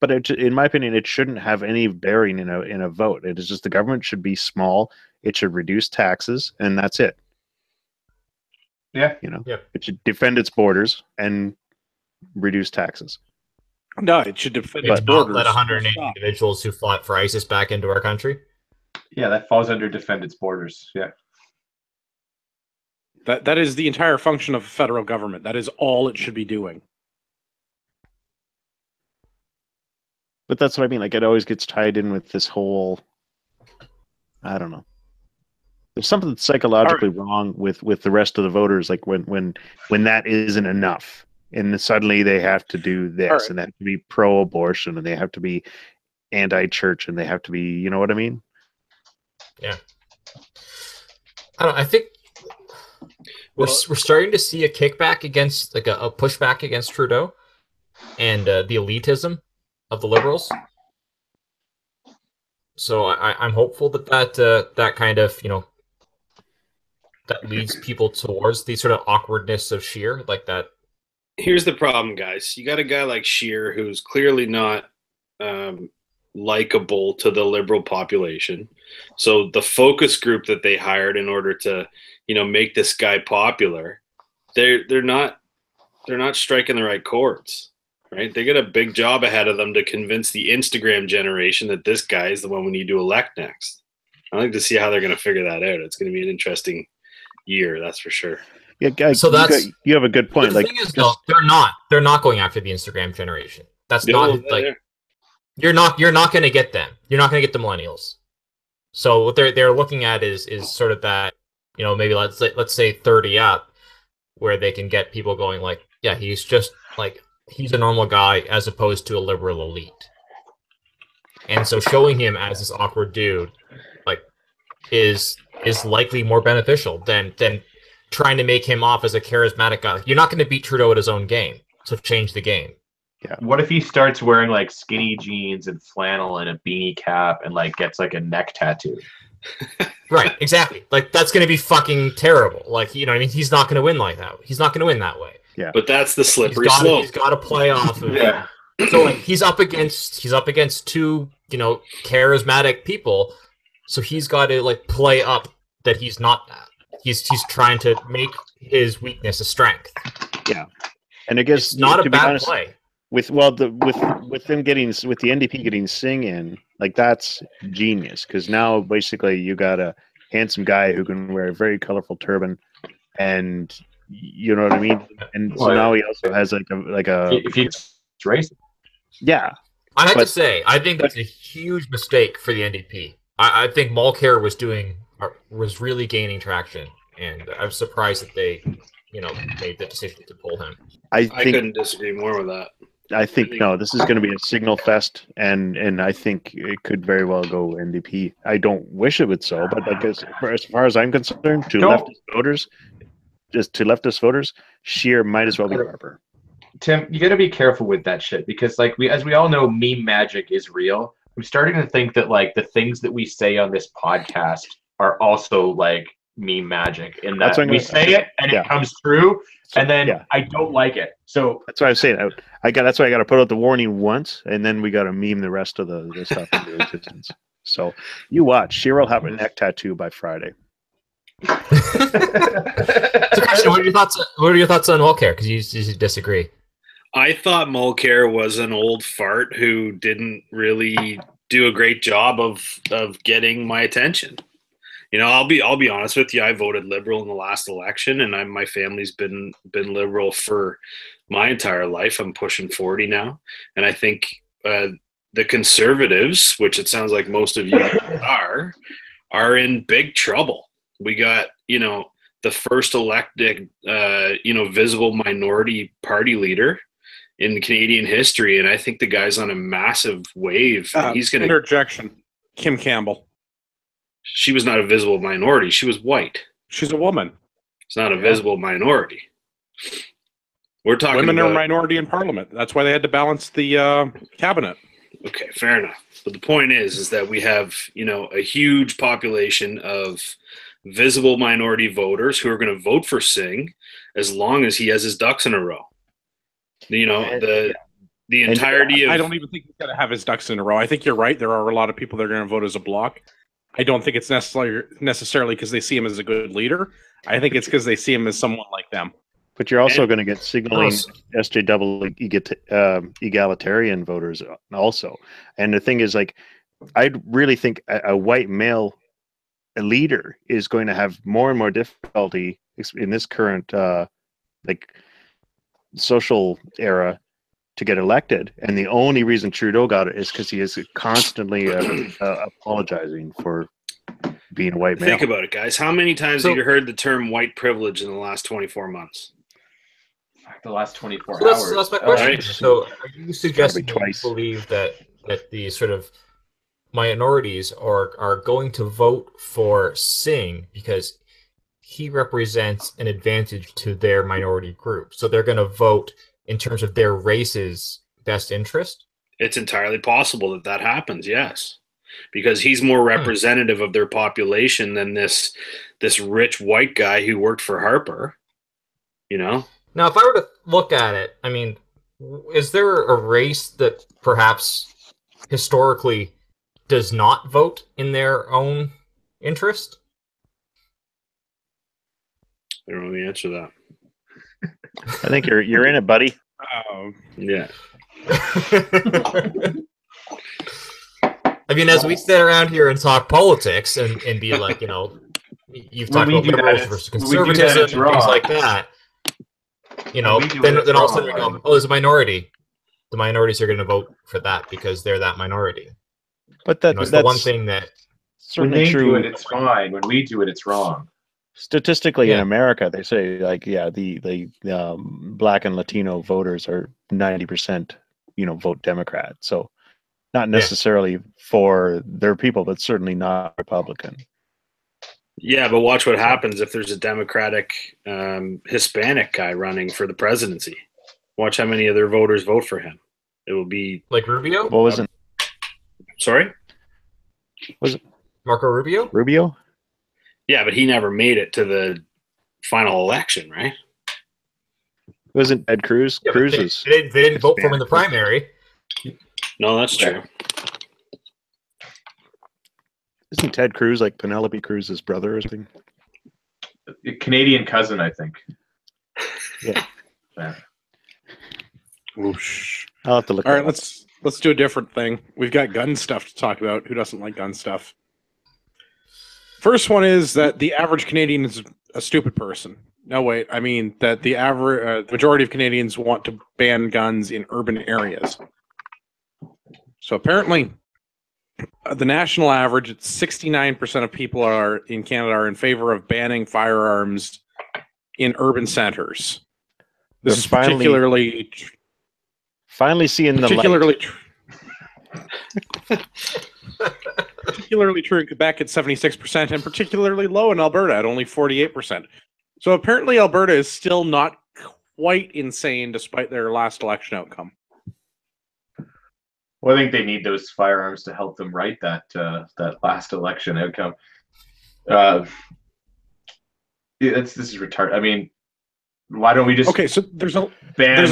but in my opinion, it shouldn't have any bearing in a vote. It is just the government should be small. It should reduce taxes, and that's it. Yeah. It should defend its borders and reduce taxes. No, it should defend its borders. Let 180 individuals who fought for ISIS back into our country. Yeah, that falls under defend its borders. Yeah. That is the entire function of federal government. That is all it should be doing. But that's what I mean. Like, it always gets tied in with this whole, I don't know. There's something psychologically wrong with the rest of the voters. Like when that isn't enough, and suddenly they have to do this, and they have to be pro-abortion, and they have to be anti-church, and they have to be, you know what I mean? Yeah. I think we're starting to see a kickback against, like a pushback against Trudeau and the elitism of the Liberals. So I'm hopeful that kind of, that leads people towards the sort of awkwardness of Scheer, like that. Here's the problem, guys. You got a guy like Scheer who's clearly not likable to the liberal population. So the focus group that they hired in order to, make this guy popular, they're not striking the right chords, right? They got a big job ahead of them to convince the Instagram generation that this guy is the one we need to elect next. I'd like to see how they're going to figure that out. It's going to be an interesting year, that's for sure. Yeah, guys, so you have a good point. The thing is, though, they're not going after the Instagram generation. That's not like you're not going to get them. You're not going to get the millennials. So what they're looking at is sort of that, maybe let's say 30 up, where they can get people going like, yeah, he's just like, he's a normal guy as opposed to a liberal elite. And so showing him as this awkward dude, like, is likely more beneficial than trying to make him off as a charismatic guy. You're not going to beat Trudeau at his own game, so change the game. Yeah. What if he starts wearing like skinny jeans and flannel and a beanie cap and like gets like a neck tattoo? Right, exactly. Like, that's going to be fucking terrible. Like, I mean, he's not going to win like that. He's not going to win that way. Yeah. But that's the slippery He's slope. got to play off of. Yeah. So like he's up against two, charismatic people. So he's got to like play up that he's not that. He's trying to make his weakness a strength. Yeah. And I guess It's not to a be bad honest, play. with the NDP getting Singh in, like that's genius because now basically you got a handsome guy who can wear a very colorful turban, and you know what I mean. And so now he also has like a if he's racist. Yeah, I have to say, I think that's a huge mistake for the NDP. I think Mulcair was really gaining traction, and I'm surprised that they, made the decision to pull him. I couldn't disagree more with that. I think no, this is going to be a signal fest, and I think it could very well go NDP. I don't wish it would so, but like as far as I'm concerned, to leftist voters, Scheer might as well be Harper. Tim, you got to be careful with that shit because, like, as we all know, meme magic is real. I'm starting to think that like the things that we say on this podcast are also like meme magic in that we say it and it comes true, and then I don't like it. So that's why I'm saying that's why I got to put out the warning once, and then we got to meme the rest of the stuff into existence. So you watch, Scheer will have a neck tattoo by Friday. So, Christian, what are your thoughts on Mulcair? Because you disagree. I thought Mulcair was an old fart who didn't really do a great job of getting my attention. I'll be honest with you. I voted Liberal in the last election, and my family's been Liberal for my entire life. I'm pushing 40 now, and I think the Conservatives, which it sounds like most of you are in big trouble. We got the first elected visible minority party leader in Canadian history, and I think the guy's on a massive wave. He's going to interjection. Kim Campbell. She was not a visible minority. She was white. She's a woman. It's not a visible minority. We're talking women about are a minority in Parliament. That's why they had to balance the cabinet. Okay, fair enough. But the point is that we have a huge population of visible minority voters who are going to vote for Singh as long as he has his ducks in a row. The entirety of... I don't even think he's going to have his ducks in a row. I think you're right. There are a lot of people that are going to vote as a bloc. I don't think it's necessarily because they see him as a good leader. I think it's because they see him as someone like them. But you're also going to get signaling SJW egalitarian voters also. And the thing is, like, I really think a white male leader is going to have more and more difficulty in this current social era to get elected, and the only reason Trudeau got it is because he is constantly apologizing for being a white male. Think about it, guys. How many times have you heard the term white privilege in the last 24 months? The last 24 hours. That's my question. Right. So are you suggesting that you believe that the sort of minorities are going to vote for Singh because he represents an advantage to their minority group? So they're going to vote in terms of their race's best interest? It's entirely possible that happens, yes. Because he's more representative of their population than this rich white guy who worked for Harper, Now, if I were to look at it, I mean, is there a race that perhaps historically does not vote in their own interest? I don't know the answer to that. I think you're in it, buddy. Yeah. I mean, as we sit around here and talk politics and be like, you've talked about liberals versus conservatism and things like that, then all of a sudden we go, oh, there's a minority. The minorities are going to vote for that because they're that minority. But that's the one thing that when they do it, it's fine. When we do it, it's wrong. Statistically, in America, they say the Black and Latino voters are 90%, vote Democrat. So not necessarily for their people, but certainly not Republican. Yeah, but watch what happens if there's a Democratic Hispanic guy running for the presidency. Watch how many of their voters vote for him. It will be like Rubio. What was it? Sorry, was it Marco Rubio? Rubio. Yeah, but he never made it to the final election, right? Wasn't Ted Cruz? Yeah, Cruz they, is. they didn't vote for him in the primary. No, that's true. Isn't Ted Cruz like Penelope Cruz's brother or something? A Canadian cousin, I think. Yeah. Yeah. Whoosh. I'll have to look. All right, let's do a different thing. We've got gun stuff to talk about. Who doesn't like gun stuff? First one is that the average Canadian is a stupid person. No, wait. I mean that the average majority of Canadians want to ban guns in urban areas. So apparently, the national average, it's 69% of people in Canada are in favor of banning firearms in urban centers. This is particularly seeing the light. Particularly true in Quebec at 76%, and particularly low in Alberta at only 48%. So apparently Alberta is still not quite insane despite their last election outcome. Well, I think they need those firearms to help them write that last election outcome. This is retarded. I mean, why don't we just so there's a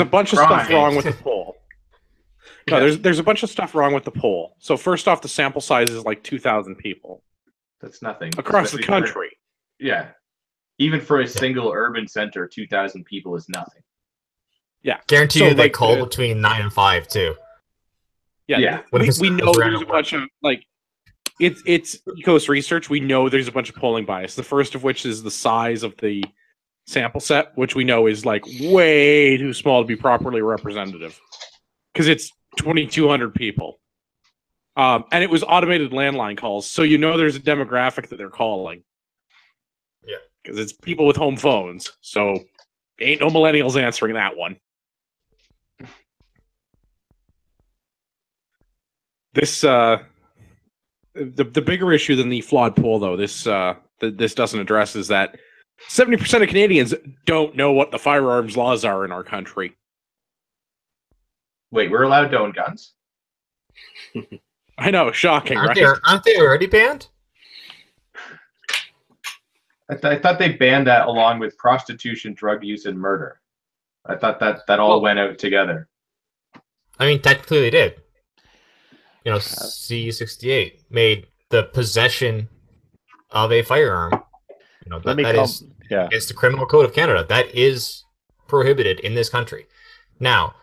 bunch of stuff wrong with the poll. No, there's a bunch of stuff wrong with the poll. So first off, the sample size is like 2,000 people. That's nothing across the country. Yeah, even for a single urban center, 2,000 people is nothing. Yeah, guarantee you they call between 9 and 5 too. Yeah. We know there's a bunch of it's Ecos research. We know there's a bunch of polling bias. The first of which is the size of the sample set, which we know is like way too small to be properly representative, because it's 2,200 people, and it was automated landline calls, so there's a demographic that they're calling. Yeah, because it's people with home phones, so ain't no millennials answering that one. This the bigger issue than the flawed poll, though, this doesn't address, is that 70% of Canadians don't know what the firearms laws are in our country. Wait, we're allowed to own guns? I know, shocking, right? Aren't they already banned? I thought they banned that along with prostitution, drug use, and murder. I thought that all went out together. I mean, technically they did. C68 made the possession of a firearm. It's the Criminal Code of Canada. That is prohibited in this country. Now,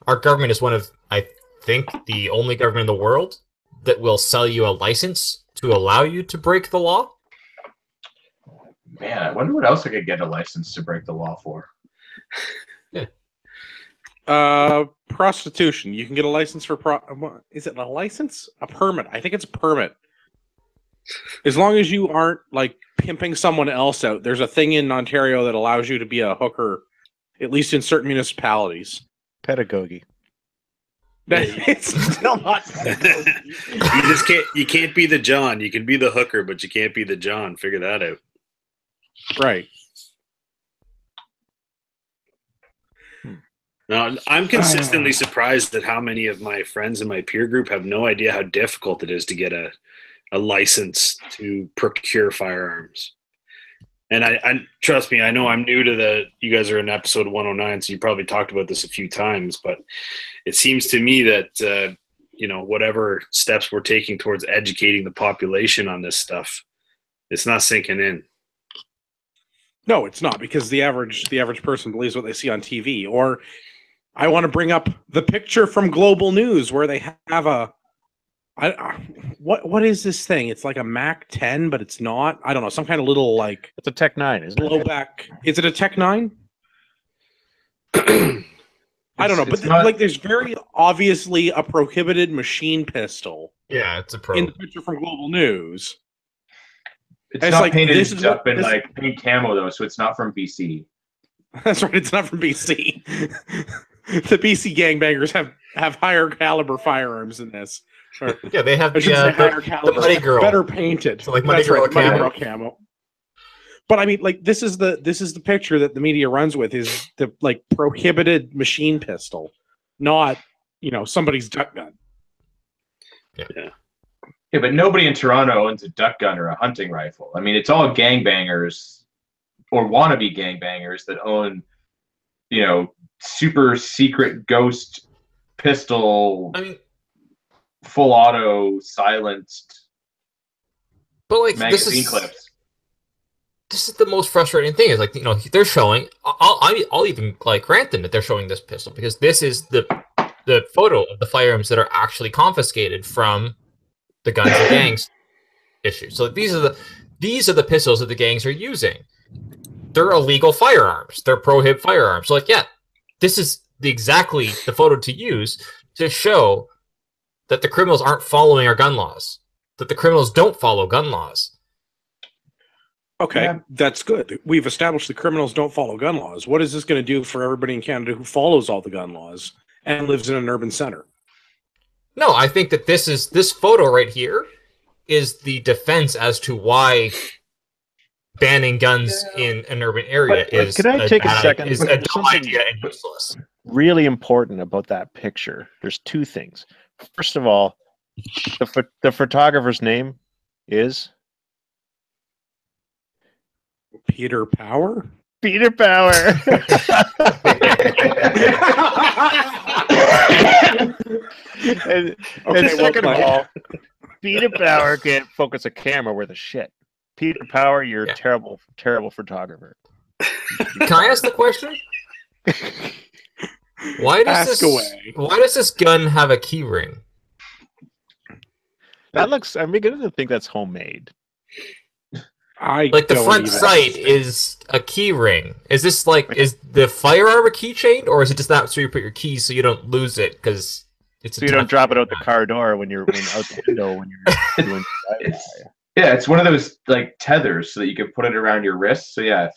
our government is one of, I think, the only government in the world that will sell you a license to allow you to break the law. Man, I wonder what else I could get a license to break the law for. Prostitution. You can get a license for is it a license? A permit. I think it's a permit. As long as you aren't like pimping someone else out. There's a thing in Ontario that allows you to be a hooker, at least in certain municipalities. Pedagogy. It's still not pedagogy. You can't be the John. You can be the hooker, but you can't be the John. Figure that out. Right. Now, I'm consistently surprised at how many of my friends in my peer group have no idea how difficult it is to get a license to procure firearms. And I trust me, I know I'm new to you guys are in episode 109, so you probably talked about this a few times, but it seems to me that, whatever steps we're taking towards educating the population on this stuff, it's not sinking in. No, it's not, because the average person believes what they see on TV. Or I want to bring up the picture from Global News where they have what is this thing? It's like a Mac 10, but it's not. I don't know, some kind of little like. It's a Tech 9, isn't it? Blowback. Is it a Tech 9? I don't know, but not... there's very obviously a prohibited machine pistol. Yeah, it's a in the picture from Global News. It's not painted up in paint camo though, so it's not from BC. That's right, it's not from BC. The BC gangbangers have higher caliber firearms than this. Yeah, they have the Muddy Girl, better painted. So like Muddy Girl camo. But I mean, this is the picture that the media runs with, is the prohibited machine pistol, not somebody's duck gun. Yeah. Yeah, but nobody in Toronto owns a duck gun or a hunting rifle. I mean, it's all gangbangers or wannabe gangbangers that own super secret ghost pistol. I mean, full auto silenced. But like magazine clips. This is the most frustrating thing. Is like they're showing. I'll even like grant them that they're showing this pistol because this is the photo of the firearms that are actually confiscated from the guns and gangs issue. So these are the pistols that the gangs are using. They're illegal firearms. They're prohibit firearms. So like, yeah, this is exactly the photo to use to show that the criminals aren't following our gun laws. That the criminals don't follow gun laws. Okay, that's good. We've established the criminals don't follow gun laws. What is this going to do for everybody in Canada who follows all the gun laws and lives in an urban center? No, I think that this photo right here is the defense as to why banning guns in an urban area is can I take a second? Is a dumb idea and useless. Really important about that picture. There's two things. First of all, the photographer's name is Peter Power? Peter Power. and second of all, Peter Power can't focus a camera worth of shit. Peter Power, you're a terrible, terrible photographer. Can I ask the question? Why does this gun have a key ring? That looks. I'm beginning to think that's homemade. Like the front sight is a key ring. Is this like is the firearm a keychain, or is it just not so you put your keys so you don't lose it because it's so you don't drop it out the car door when you're out the window when you're doing. Yeah, it's one of those like tethers so that you can put it around your wrist. So yeah,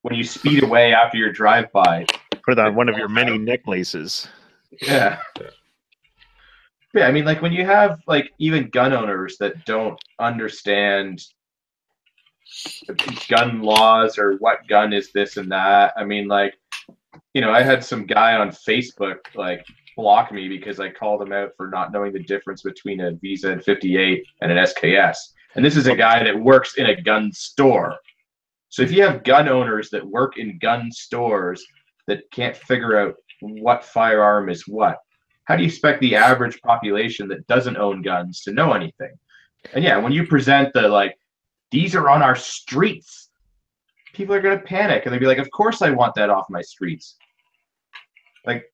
when you speed away after your drive-by, put it on one of your many necklaces. Yeah. Yeah, I mean, like when you have like even gun owners that don't understand gun laws or what gun is this and that. I mean, like, I had some guy on Facebook like block me because I called him out for not knowing the difference between a VZ58 and an SKS. And this is a guy that works in a gun store. So if you have gun owners that work in gun stores that can't figure out what firearm is what, how do you expect the average population that doesn't own guns to know anything? And yeah, when you present the like, these are on our streets, people are going to panic and they'll be like, of course I want that off my streets. Like,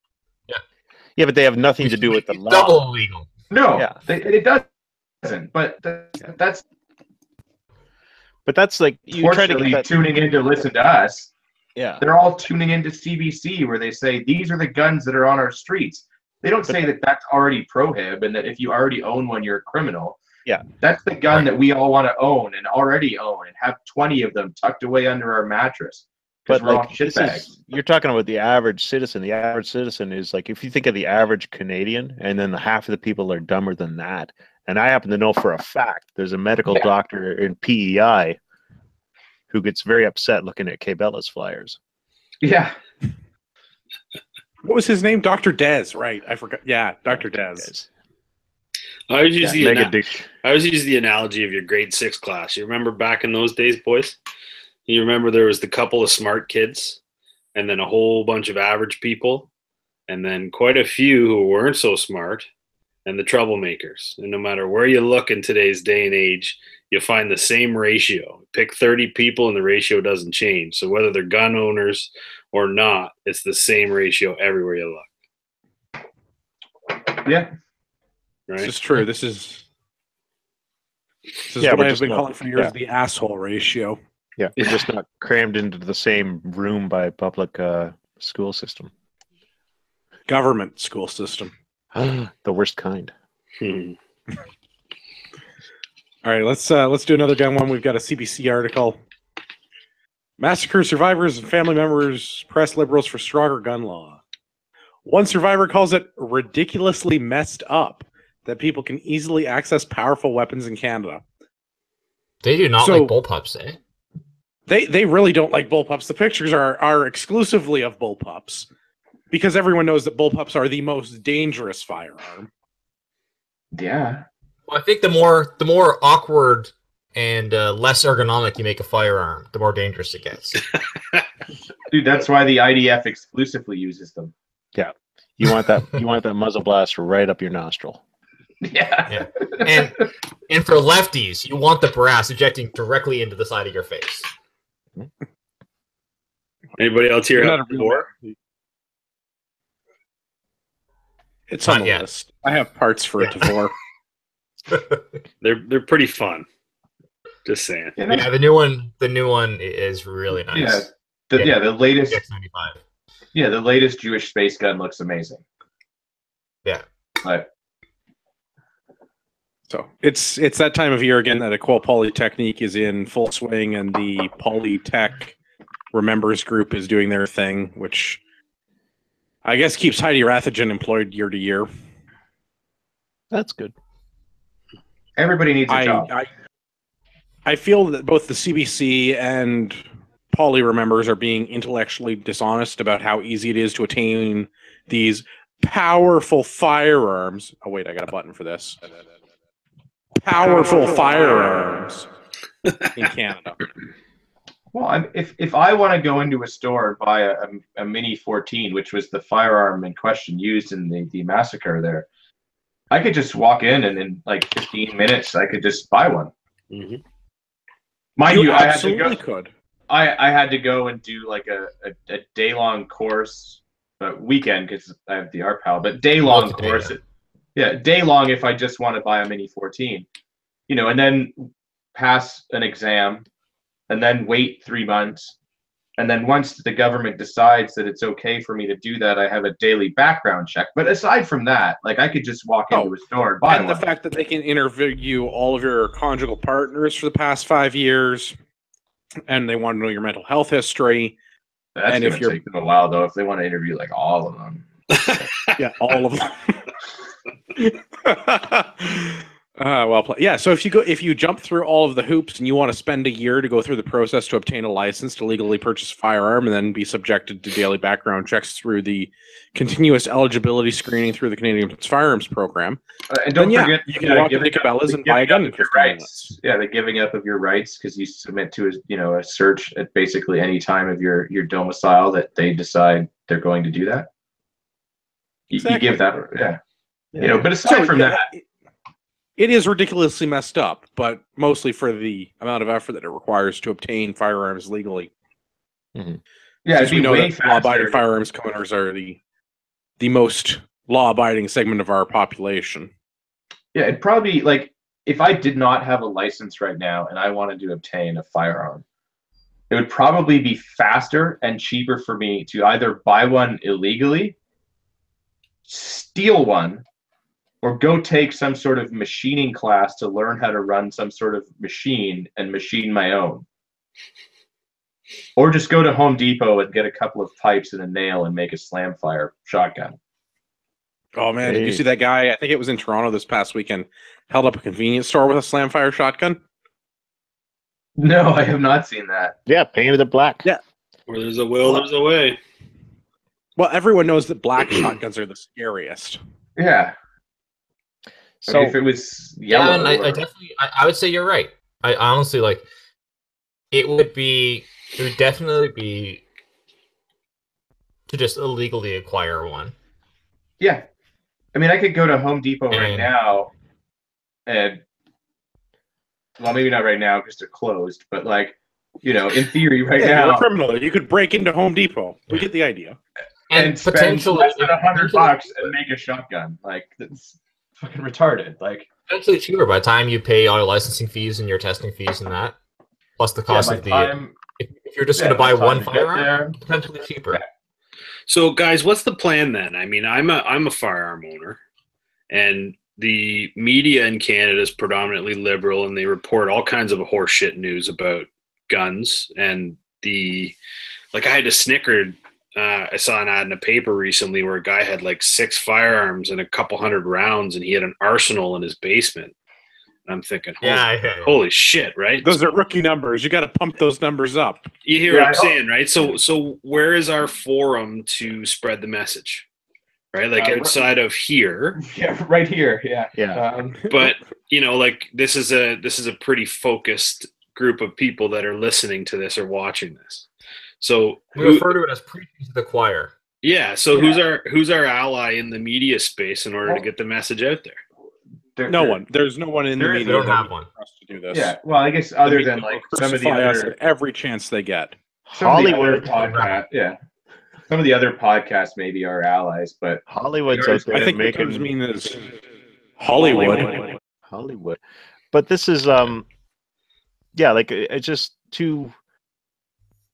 yeah, but they have nothing to do with the law. Double illegal. No, it doesn't. But that's. But that's like you try to get that... tuning in to listen to us. Yeah, they're all tuning into CBC where they say these are the guns that are on our streets. They don't say that that's already prohib and that if you already own one, you're a criminal. Yeah, that's the gun that we all want to own and already own and have 20 of them tucked away under our mattress. But like, you're talking about the average citizen. The average citizen is like, if you think of the average Canadian, and then half of the people are dumber than that. And I happen to know for a fact there's a medical doctor in PEI who gets very upset looking at Cabela's flyers. Yeah. What was his name? Dr. Dez, right? I forgot. Yeah, Dr. Dez. I always use the analogy of your grade 6 class. You remember back in those days, boys? You remember there was the couple of smart kids and then a whole bunch of average people and then quite a few who weren't so smart and the troublemakers. And no matter where you look in today's day and age, you'll find the same ratio. Pick 30 people and the ratio doesn't change. So whether they're gun owners or not, it's the same ratio everywhere you look. Yeah. Right? This is true. This is what I've been calling for years, the asshole ratio. Yeah, we're just not crammed into the same room by public school system. Government school system. The worst kind. All right, let's do another gun one. We've got a CBC article. Massacre survivors and family members press liberals for stronger gun law. One survivor calls it ridiculously messed up that people can easily access powerful weapons in Canada. They do not like bullpups, eh? They really don't like bullpups. The pictures are exclusively of bullpups because everyone knows that bullpups are the most dangerous firearm. Yeah. Well, I think the more awkward and less ergonomic you make a firearm, the more dangerous it gets. Dude, that's why the IDF exclusively uses them. Yeah. You want that muzzle blast right up your nostril. Yeah. And for lefties, you want the brass ejecting directly into the side of your face. Anybody else here? It's on the list. I have parts for a Tavor. They're pretty fun. Just saying. Yeah, the new one is really nice. The latest X95. Yeah, the latest Jewish space gun looks amazing. Yeah. So it's that time of year again that Equal Polytechnique is in full swing, and the Polytech Remembers group is doing their thing, which I guess keeps Heidi Rathagen employed year to year. That's good. Everybody needs a job. I feel that both the CBC and Poly Remembers are being intellectually dishonest about how easy it is to attain these powerful firearms. Oh wait, I got a button for this. Powerful firearms in Canada. Well, if I want to go into a store and buy a Mini 14, which was the firearm in question used in the massacre there, I could just walk in and in like 15 minutes I could just buy one. Mm-hmm. Mind you, I had to go and do like a day-long course, weekend because I have the art pal, but day-long course. Day-long if I just want to buy a Mini 14, and then pass an exam, and then wait 3 months, and then once the government decides that it's okay for me to do that, I have a daily background check. But aside from that, like I could just walk into a store and buy one. The fact that they can interview all of your conjugal partners for the past 5 years, and they want to know your mental health history. That's going to take them a while, though, if they want to interview like all of them. Yeah, all of them. So if you jump through all of the hoops and you want to spend a year to go through the process to obtain a license to legally purchase a firearm and then be subjected to daily background checks through the continuous eligibility screening through the Canadian Firearms Program, and don't forget you can walk into Cabela's and buy a gun in 15 minutes. Yeah, the giving up of your rights because you submit to a search at basically any time of your domicile that they decide they're going to do that. You give that, but aside from that. It is ridiculously messed up, but mostly for the amount of effort that it requires to obtain firearms legally. Mm-hmm. Yeah, since we know that law-abiding firearms owners are the most law-abiding segment of our population. Yeah, it'd probably be if I did not have a license right now and I wanted to obtain a firearm, it would probably be faster and cheaper for me to either buy one illegally, steal one, or go take some sort of machining class to learn how to run some sort of machine and machine my own. Or just go to Home Depot and get a couple of pipes and a nail and make a slam fire shotgun. Oh man, did you see that guy? I think it was in Toronto this past weekend. Held up a convenience store with a slam fire shotgun. No, I have not seen that. Yeah, painted it black. Yeah. Where there's a will, there's a way. Well, everyone knows that black shotguns are the scariest. Yeah. So if it was yellow, and I would say you're right. I honestly it would definitely be to just illegally acquire one. Yeah, I mean, I could go to Home Depot right now, and maybe not right now because they're closed, but in theory, right now, you're a criminal. You could break into Home Depot. We get the idea, and potentially less than $100 and make a shotgun. That's fucking retarded. Potentially cheaper by the time you pay all your licensing fees and your testing fees and that, plus the cost of if you're just going to buy one firearm, potentially cheaper. Yeah. So, guys, what's the plan then? I mean, I'm a firearm owner, and the media in Canada is predominantly liberal, and they report all kinds of horseshit news about guns. And I had to snicker. I saw an ad in a paper recently where a guy had 6 firearms and a couple hundred rounds, and he had an arsenal in his basement. And I'm thinking, holy shit, right? Those are rookie numbers. You got to pump those numbers up. You hear what I'm saying, right? So where is our forum to spread the message? right? Like outside of here. Yeah, right here. Yeah. Yeah. But like this is a pretty focused group of people that are listening to this or watching this. So we refer to it as preaching to the choir. Yeah. So who's our ally in the media space in order to get the message out there? There's no one in the media. They don't have one to do this. Yeah. Well, I guess other than like some of the us other at every chance they get. Hollywood podcast. Yeah. Some of the other podcasts maybe are allies, but Hollywood's out there. I think making what mean is Hollywood. But this is like it's just too.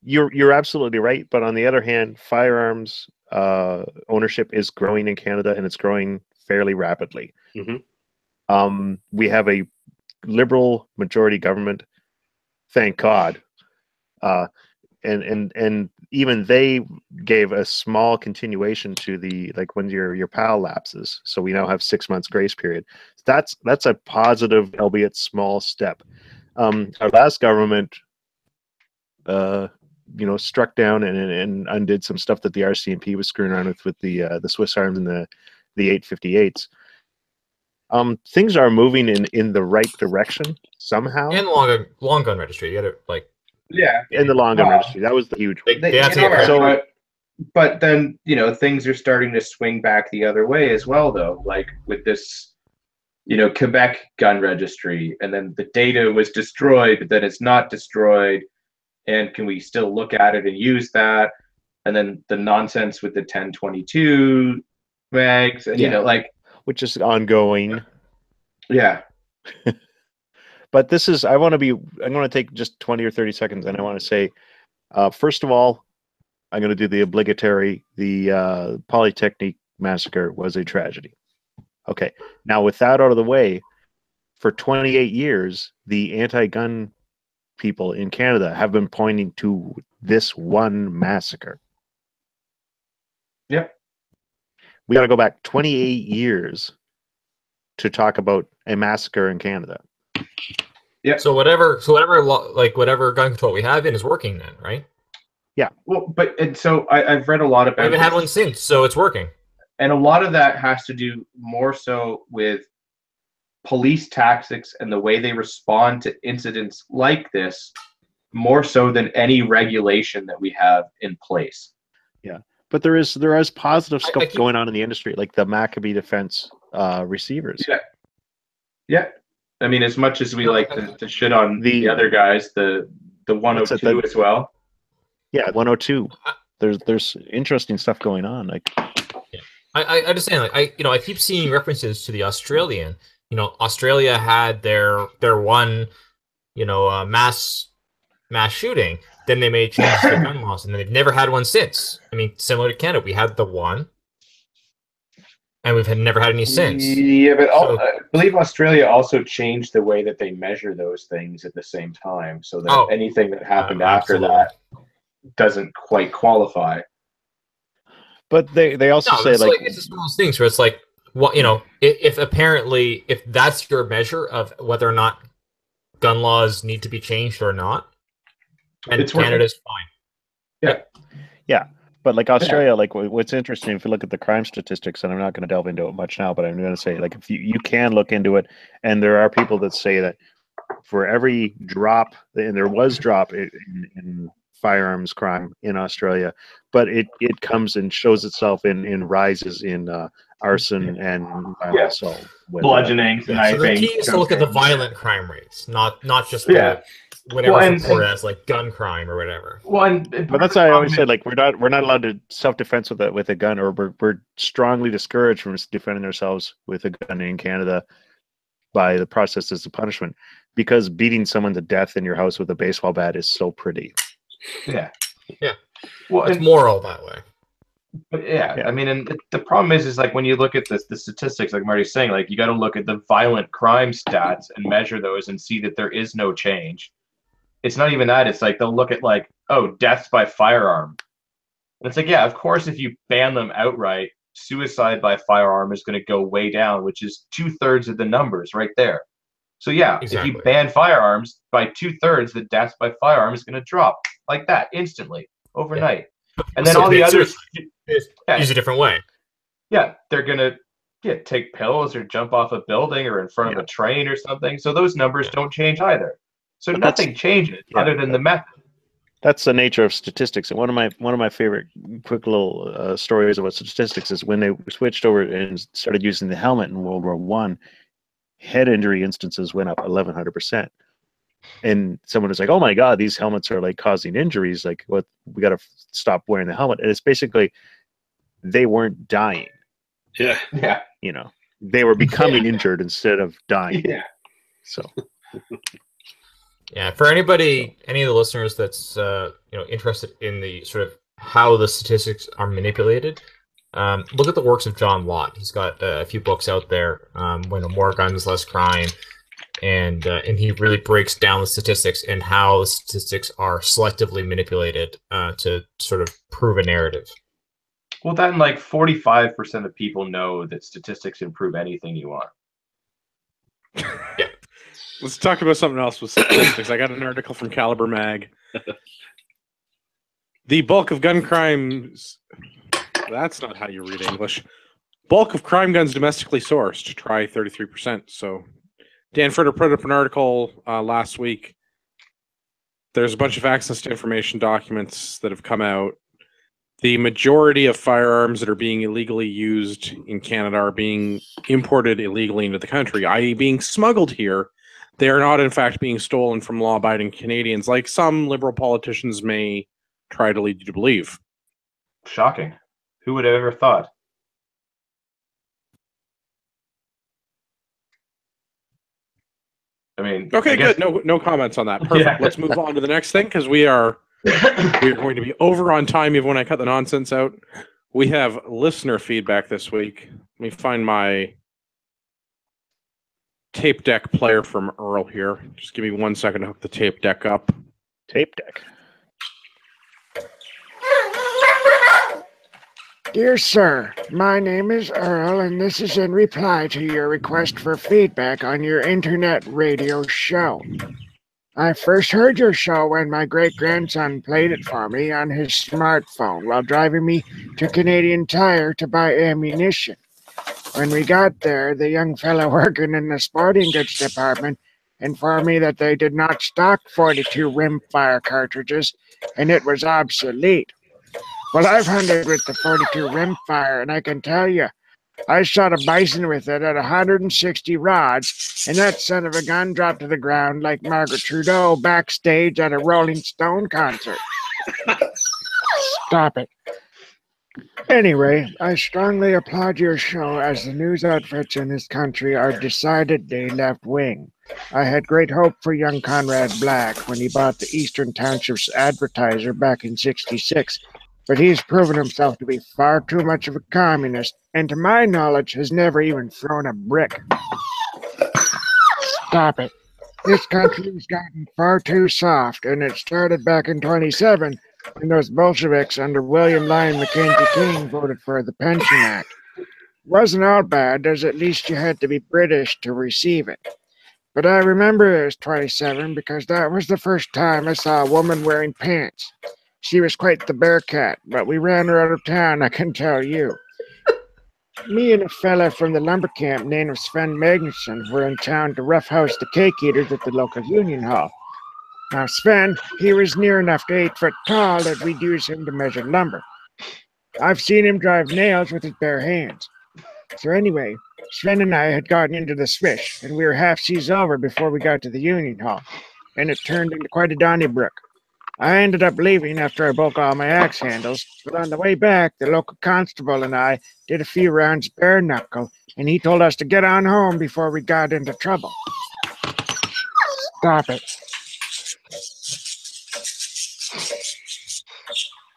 You're absolutely right, but on the other hand, firearms ownership is growing in Canada, and it's growing fairly rapidly. Mm-hmm. We have a liberal majority government, thank God, and even they gave a small continuation to the when your PAL lapses. So we now have 6 months grace period. That's a positive, albeit small step. Our last government, struck down and undid some stuff that the RCMP was screwing around with the Swiss Arms and the 858s. Things are moving in the right direction somehow. And long gun registry. You got to in the long gun registry. That was the huge one. They have to get but then things are starting to swing back the other way as well, though. Like with this, Quebec gun registry, and then the data was destroyed, but then it's not destroyed. And can we still look at it and use that? And then the nonsense with the 1022 mags, and which is ongoing. Yeah. But this is, I'm going to take just 20 or 30 seconds, and I want to say, first of all, I'm going to do the obligatory, the Polytechnique massacre was a tragedy. Okay. Now, with that out of the way, for 28 years, the anti-gun people in Canada have been pointing to this one massacre. Yep. We got to go back 28 years to talk about a massacre in Canada. Yeah. So whatever gun control we have is working then, right? Yeah. Well, I've read a lot about. We haven't had one since, so it's working. And a lot of that has to do more so with police tactics and the way they respond to incidents like this, more so than any regulation that we have in place. Yeah, but there is positive stuff going on in the industry, like the Maccabee Defense receivers. Yeah. I mean, as much as we like to shit on the other guys, the 102 as well. Yeah, 102. There's interesting stuff going on. I understand. I keep seeing references to the Australian. Australia had their one, mass shooting. Then they made changes to gun laws, and they've never had one since. I mean, similar to Canada, we had the one, and we've never had any since. Yeah, but I believe Australia also changed the way that they measure those things at the same time, so that anything that happened after that doesn't quite qualify. But they also say it's just one of those things where it's like, if that's your measure of whether or not gun laws need to be changed or not, and Canada's fine. Yeah. But Australia, what's interesting, if you look at the crime statistics, and I'm not going to delve into it much now, but I'm going to say, if you can look into it, and there are people that say that for every drop, and there was drop in firearms crime in Australia, but it comes and shows itself in rises in arson and violent assault, bludgeoning, sniping. So the key is to look at the violent crime rates, not just whatever reported as gun crime or whatever. But that's why I always said we're not allowed to self-defense with a gun, or we're strongly discouraged from defending ourselves with a gun in Canada by the process as a punishment, because beating someone to death in your house with a baseball bat is so pretty. Yeah. Well, it's moral that way. But I mean, and the problem is when you look at the statistics, like Marty's saying, you got to look at the violent crime stats and measure those and see that there is no change. It's not even that. It's they'll look at deaths by firearm. And it's of course, if you ban them outright, suicide by firearm is going to go way down, which is 2/3 of the numbers right there. So If you ban firearms by 2/3, the deaths by firearm is going to drop like that instantly overnight. And then all the others use a different way. yeah, they're gonna take pills or jump off a building or in front of a train or something. So those numbers don't change either. So But nothing changes other than the method. That's the nature of statistics. And one of my favorite quick little stories about statistics is when they switched over and started using the helmet in World War One, head injury instances went up 1,100%. And someone was like, "Oh my God, these helmets are like causing injuries. Like, what? We got to stop wearing the helmet." And it's basically they weren't dying. Yeah. You know, they were becoming injured instead of dying. Yeah. So. Yeah, for any of the listeners that's interested in the sort of how the statistics are manipulated, look at the works of John Lott. He's got a few books out there, More Guns, Less Crime, and he really breaks down the statistics and how the statistics are selectively manipulated to sort of prove a narrative. Well, then, like 45% of people know that statistics improve anything you want. Yeah. Let's talk about something else with statistics. I got an article from Caliber Mag. The bulk of gun crimes... That's not how you read English. Bulk of crime guns domestically sourced. Try 33%. So Dan Fritter put up an article last week. There's a bunch of access to information documents that have come out. The majority of firearms that are being illegally used in Canada are being imported illegally into the country, i.e. being smuggled here. They are not, in fact, being stolen from law-abiding Canadians, like some liberal politicians may try to lead you to believe. Shocking. Who would have ever thought? I mean, okay, good. No comments on that. Perfect. Yeah. Let's move on to the next thing because we are going to be over on time even when I cut the nonsense out. We have listener feedback this week. Let me find my tape deck player from Earl here. Just give me 1 second to hook the tape deck up. Tape deck. Dear sir, my name is Earl, and this is in reply to your request for feedback on your internet radio show. I first heard your show when my great-grandson played it for me on his smartphone while driving me to Canadian Tire to buy ammunition. When we got there, the young fellow working in the sporting goods department informed me that they did not stock 42 rimfire cartridges, and it was obsolete. Well, I've hunted with the 42 rimfire, and I can tell you, I shot a bison with it at 160 rods, and that son of a gun dropped to the ground like Margaret Trudeau backstage at a Rolling Stone concert. Stop it. Anyway, I strongly applaud your show as the news outfits in this country are decidedly left-wing. I had great hope for young Conrad Black when he bought the Eastern Townships Advertiser back in '66, but he's proven himself to be far too much of a communist, and to my knowledge has never even thrown a brick. Stop it. This country has gotten far too soft, and it started back in '27 when those Bolsheviks under William Lyon Mackenzie King voted for the Pension Act. It wasn't all bad, as at least you had to be British to receive it. But I remember it was '27 because that was the first time I saw a woman wearing pants. She was quite the bear cat, but we ran her out of town, I can tell you. Me and a fella from the lumber camp named Sven Magnuson were in town to roughhouse the cake eaters at the local union hall. Now, Sven, he was near enough to 8 foot tall that we'd use him to measure lumber. I've seen him drive nails with his bare hands. So anyway, Sven and I had gotten into the swish, and we were half seas over before we got to the union hall, and it turned into quite a Donnybrook. I ended up leaving after I broke all my axe handles, but on the way back, the local constable and I did a few rounds bare knuckle, and he told us to get on home before we got into trouble. Stop it.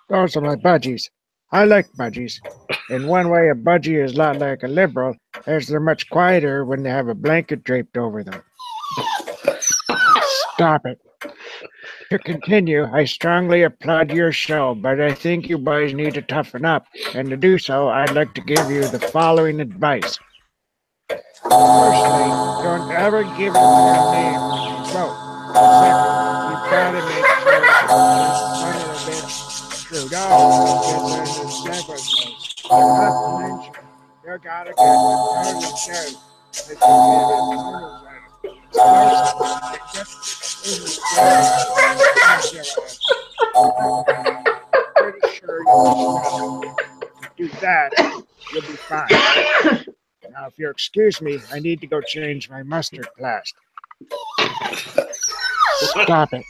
Those are my budgies. I like budgies. In one way, a budgie is a lot like a liberal, as they're much quieter when they have a blanket draped over them. Stop it. To continue, I strongly applaud your show, but I think you boys need to toughen up, and to do so, I'd like to give you the following advice. Firstly, don't ever give your real name when you vote. Second, you've got to make sure that son of a bitch Trudeau gets under the devil's vote. Not to mention, You gotta get the dirty show. They should be pretty sure you do that, you'll be fine. Now, if you'll excuse me, I need to go change my mustard blast. Stop it.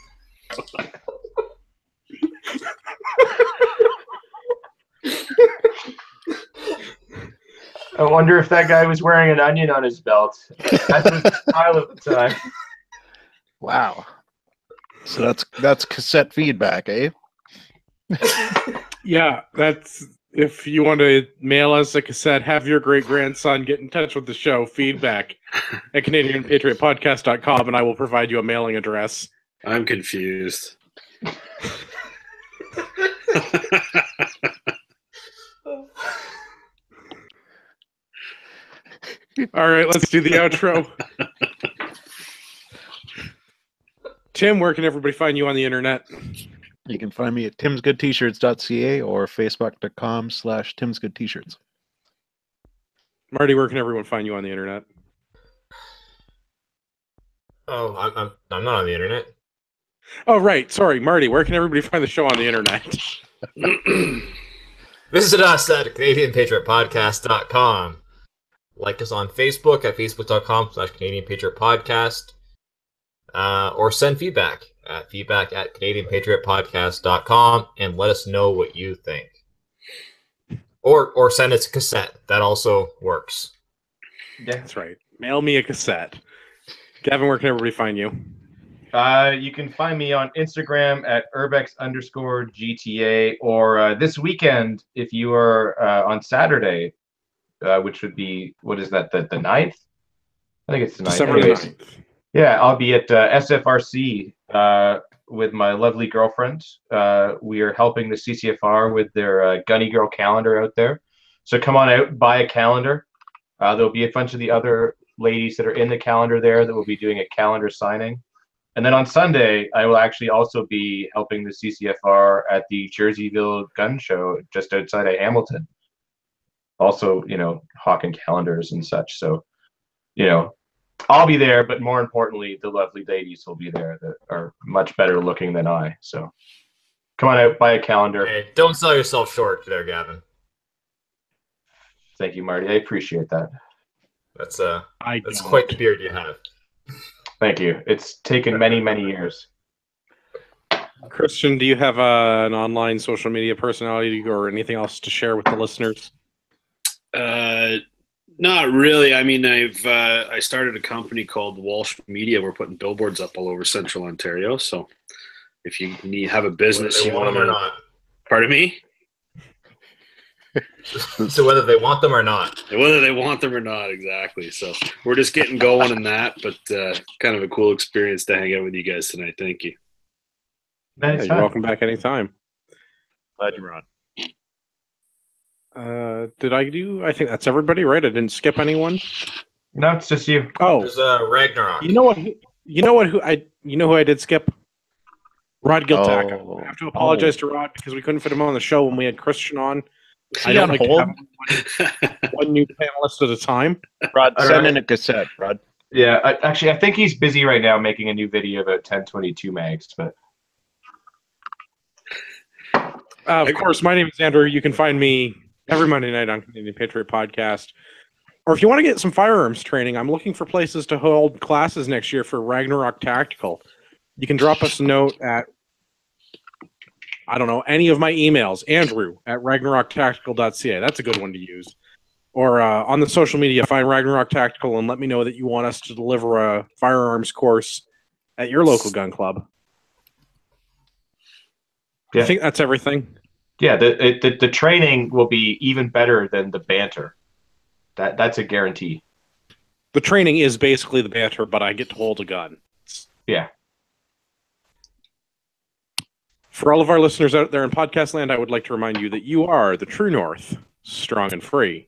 I wonder if that guy was wearing an onion on his belt. That's his style of the time. Wow. So that's cassette feedback, eh? Yeah, that's if you want to mail us a cassette, have your great grandson get in touch with the show, feedback at CanadianPatriotPodcast.com, and I will provide you a mailing address. I'm confused. All right, let's do the outro. Tim, where can everybody find you on the internet? You can find me at timsgoodtshirts.ca or facebook.com/timsgoodtshirts. Marty, where can everyone find you on the internet? Oh, I'm not on the internet. Oh, right. Sorry, Marty, where can everybody find the show on the internet? Visit us at CanadianPatriotPodcast.com. Like us on Facebook at Facebook.com/CanadianPatriotPodcast. Or send feedback at CanadianPatriotPodcast.com and let us know what you think. Or send us a cassette. That also works. Yeah, that's right. Mail me a cassette. Gavin, where can everybody find you? You can find me on Instagram at urbex_GTA, or this weekend, if you are on Saturday, which would be, what is that, the 9th? I think it's the 9th. December 9th. Yeah, I'll be at SFRC with my lovely girlfriend. We are helping the CCFR with their Gunny Girl calendar out there. So come on out, buy a calendar. There'll be a bunch of the other ladies that are in the calendar there that will be doing a calendar signing. And then on Sunday, I will actually also be helping the CCFR at the Jerseyville Gun Show just outside of Hamilton. Also, hawking calendars and such. So, I'll be there, but more importantly, the lovely ladies will be there that are much better looking than I. So come on out, buy a calendar. Hey, don't sell yourself short there, Gavin. Thank you, Marty. I appreciate that. That's quite the beard you have. Thank you. It's taken many, many years. Christian, do you have an online social media personality or anything else to share with the listeners? Not really. I mean, I started a company called Walsh Media. We're putting billboards up all over Central Ontario. So if you have a business, whether they want them or not. Pardon me? So whether they want them or not. Whether they want them or not, exactly. So we're just getting going in that, but kind of a cool experience to hang out with you guys tonight. Thank you. Yeah, you're welcome back anytime. Glad you're on. I think that's everybody, right? I didn't skip anyone. No, it's just you. Oh, there's Ragnarok. You know what? Who I did skip? Rod Giltaca. I have to apologize to Rod because we couldn't fit him on the show when we had Christian on. I don't like to have one new panelist at a time. Rod, send in a cassette, Rod. Yeah, I think he's busy right now making a new video about 1022 mags, but. Of course, my name is Andrew. You can find me every Monday night on Canadian Patriot Podcast. Or if you want to get some firearms training, I'm looking for places to hold classes next year for Ragnarok Tactical. You can drop us a note at, any of my emails, andrew@ragnaroktactical.ca. That's a good one to use. Or on the social media, find Ragnarok Tactical and let me know that you want us to deliver a firearms course at your local gun club. Yeah. I think that's everything. Yeah, the training will be even better than the banter. That's a guarantee. The training is basically the banter, but I get to hold a gun. Yeah. For all of our listeners out there in podcast land, I would like to remind you that you are the true North, strong and free.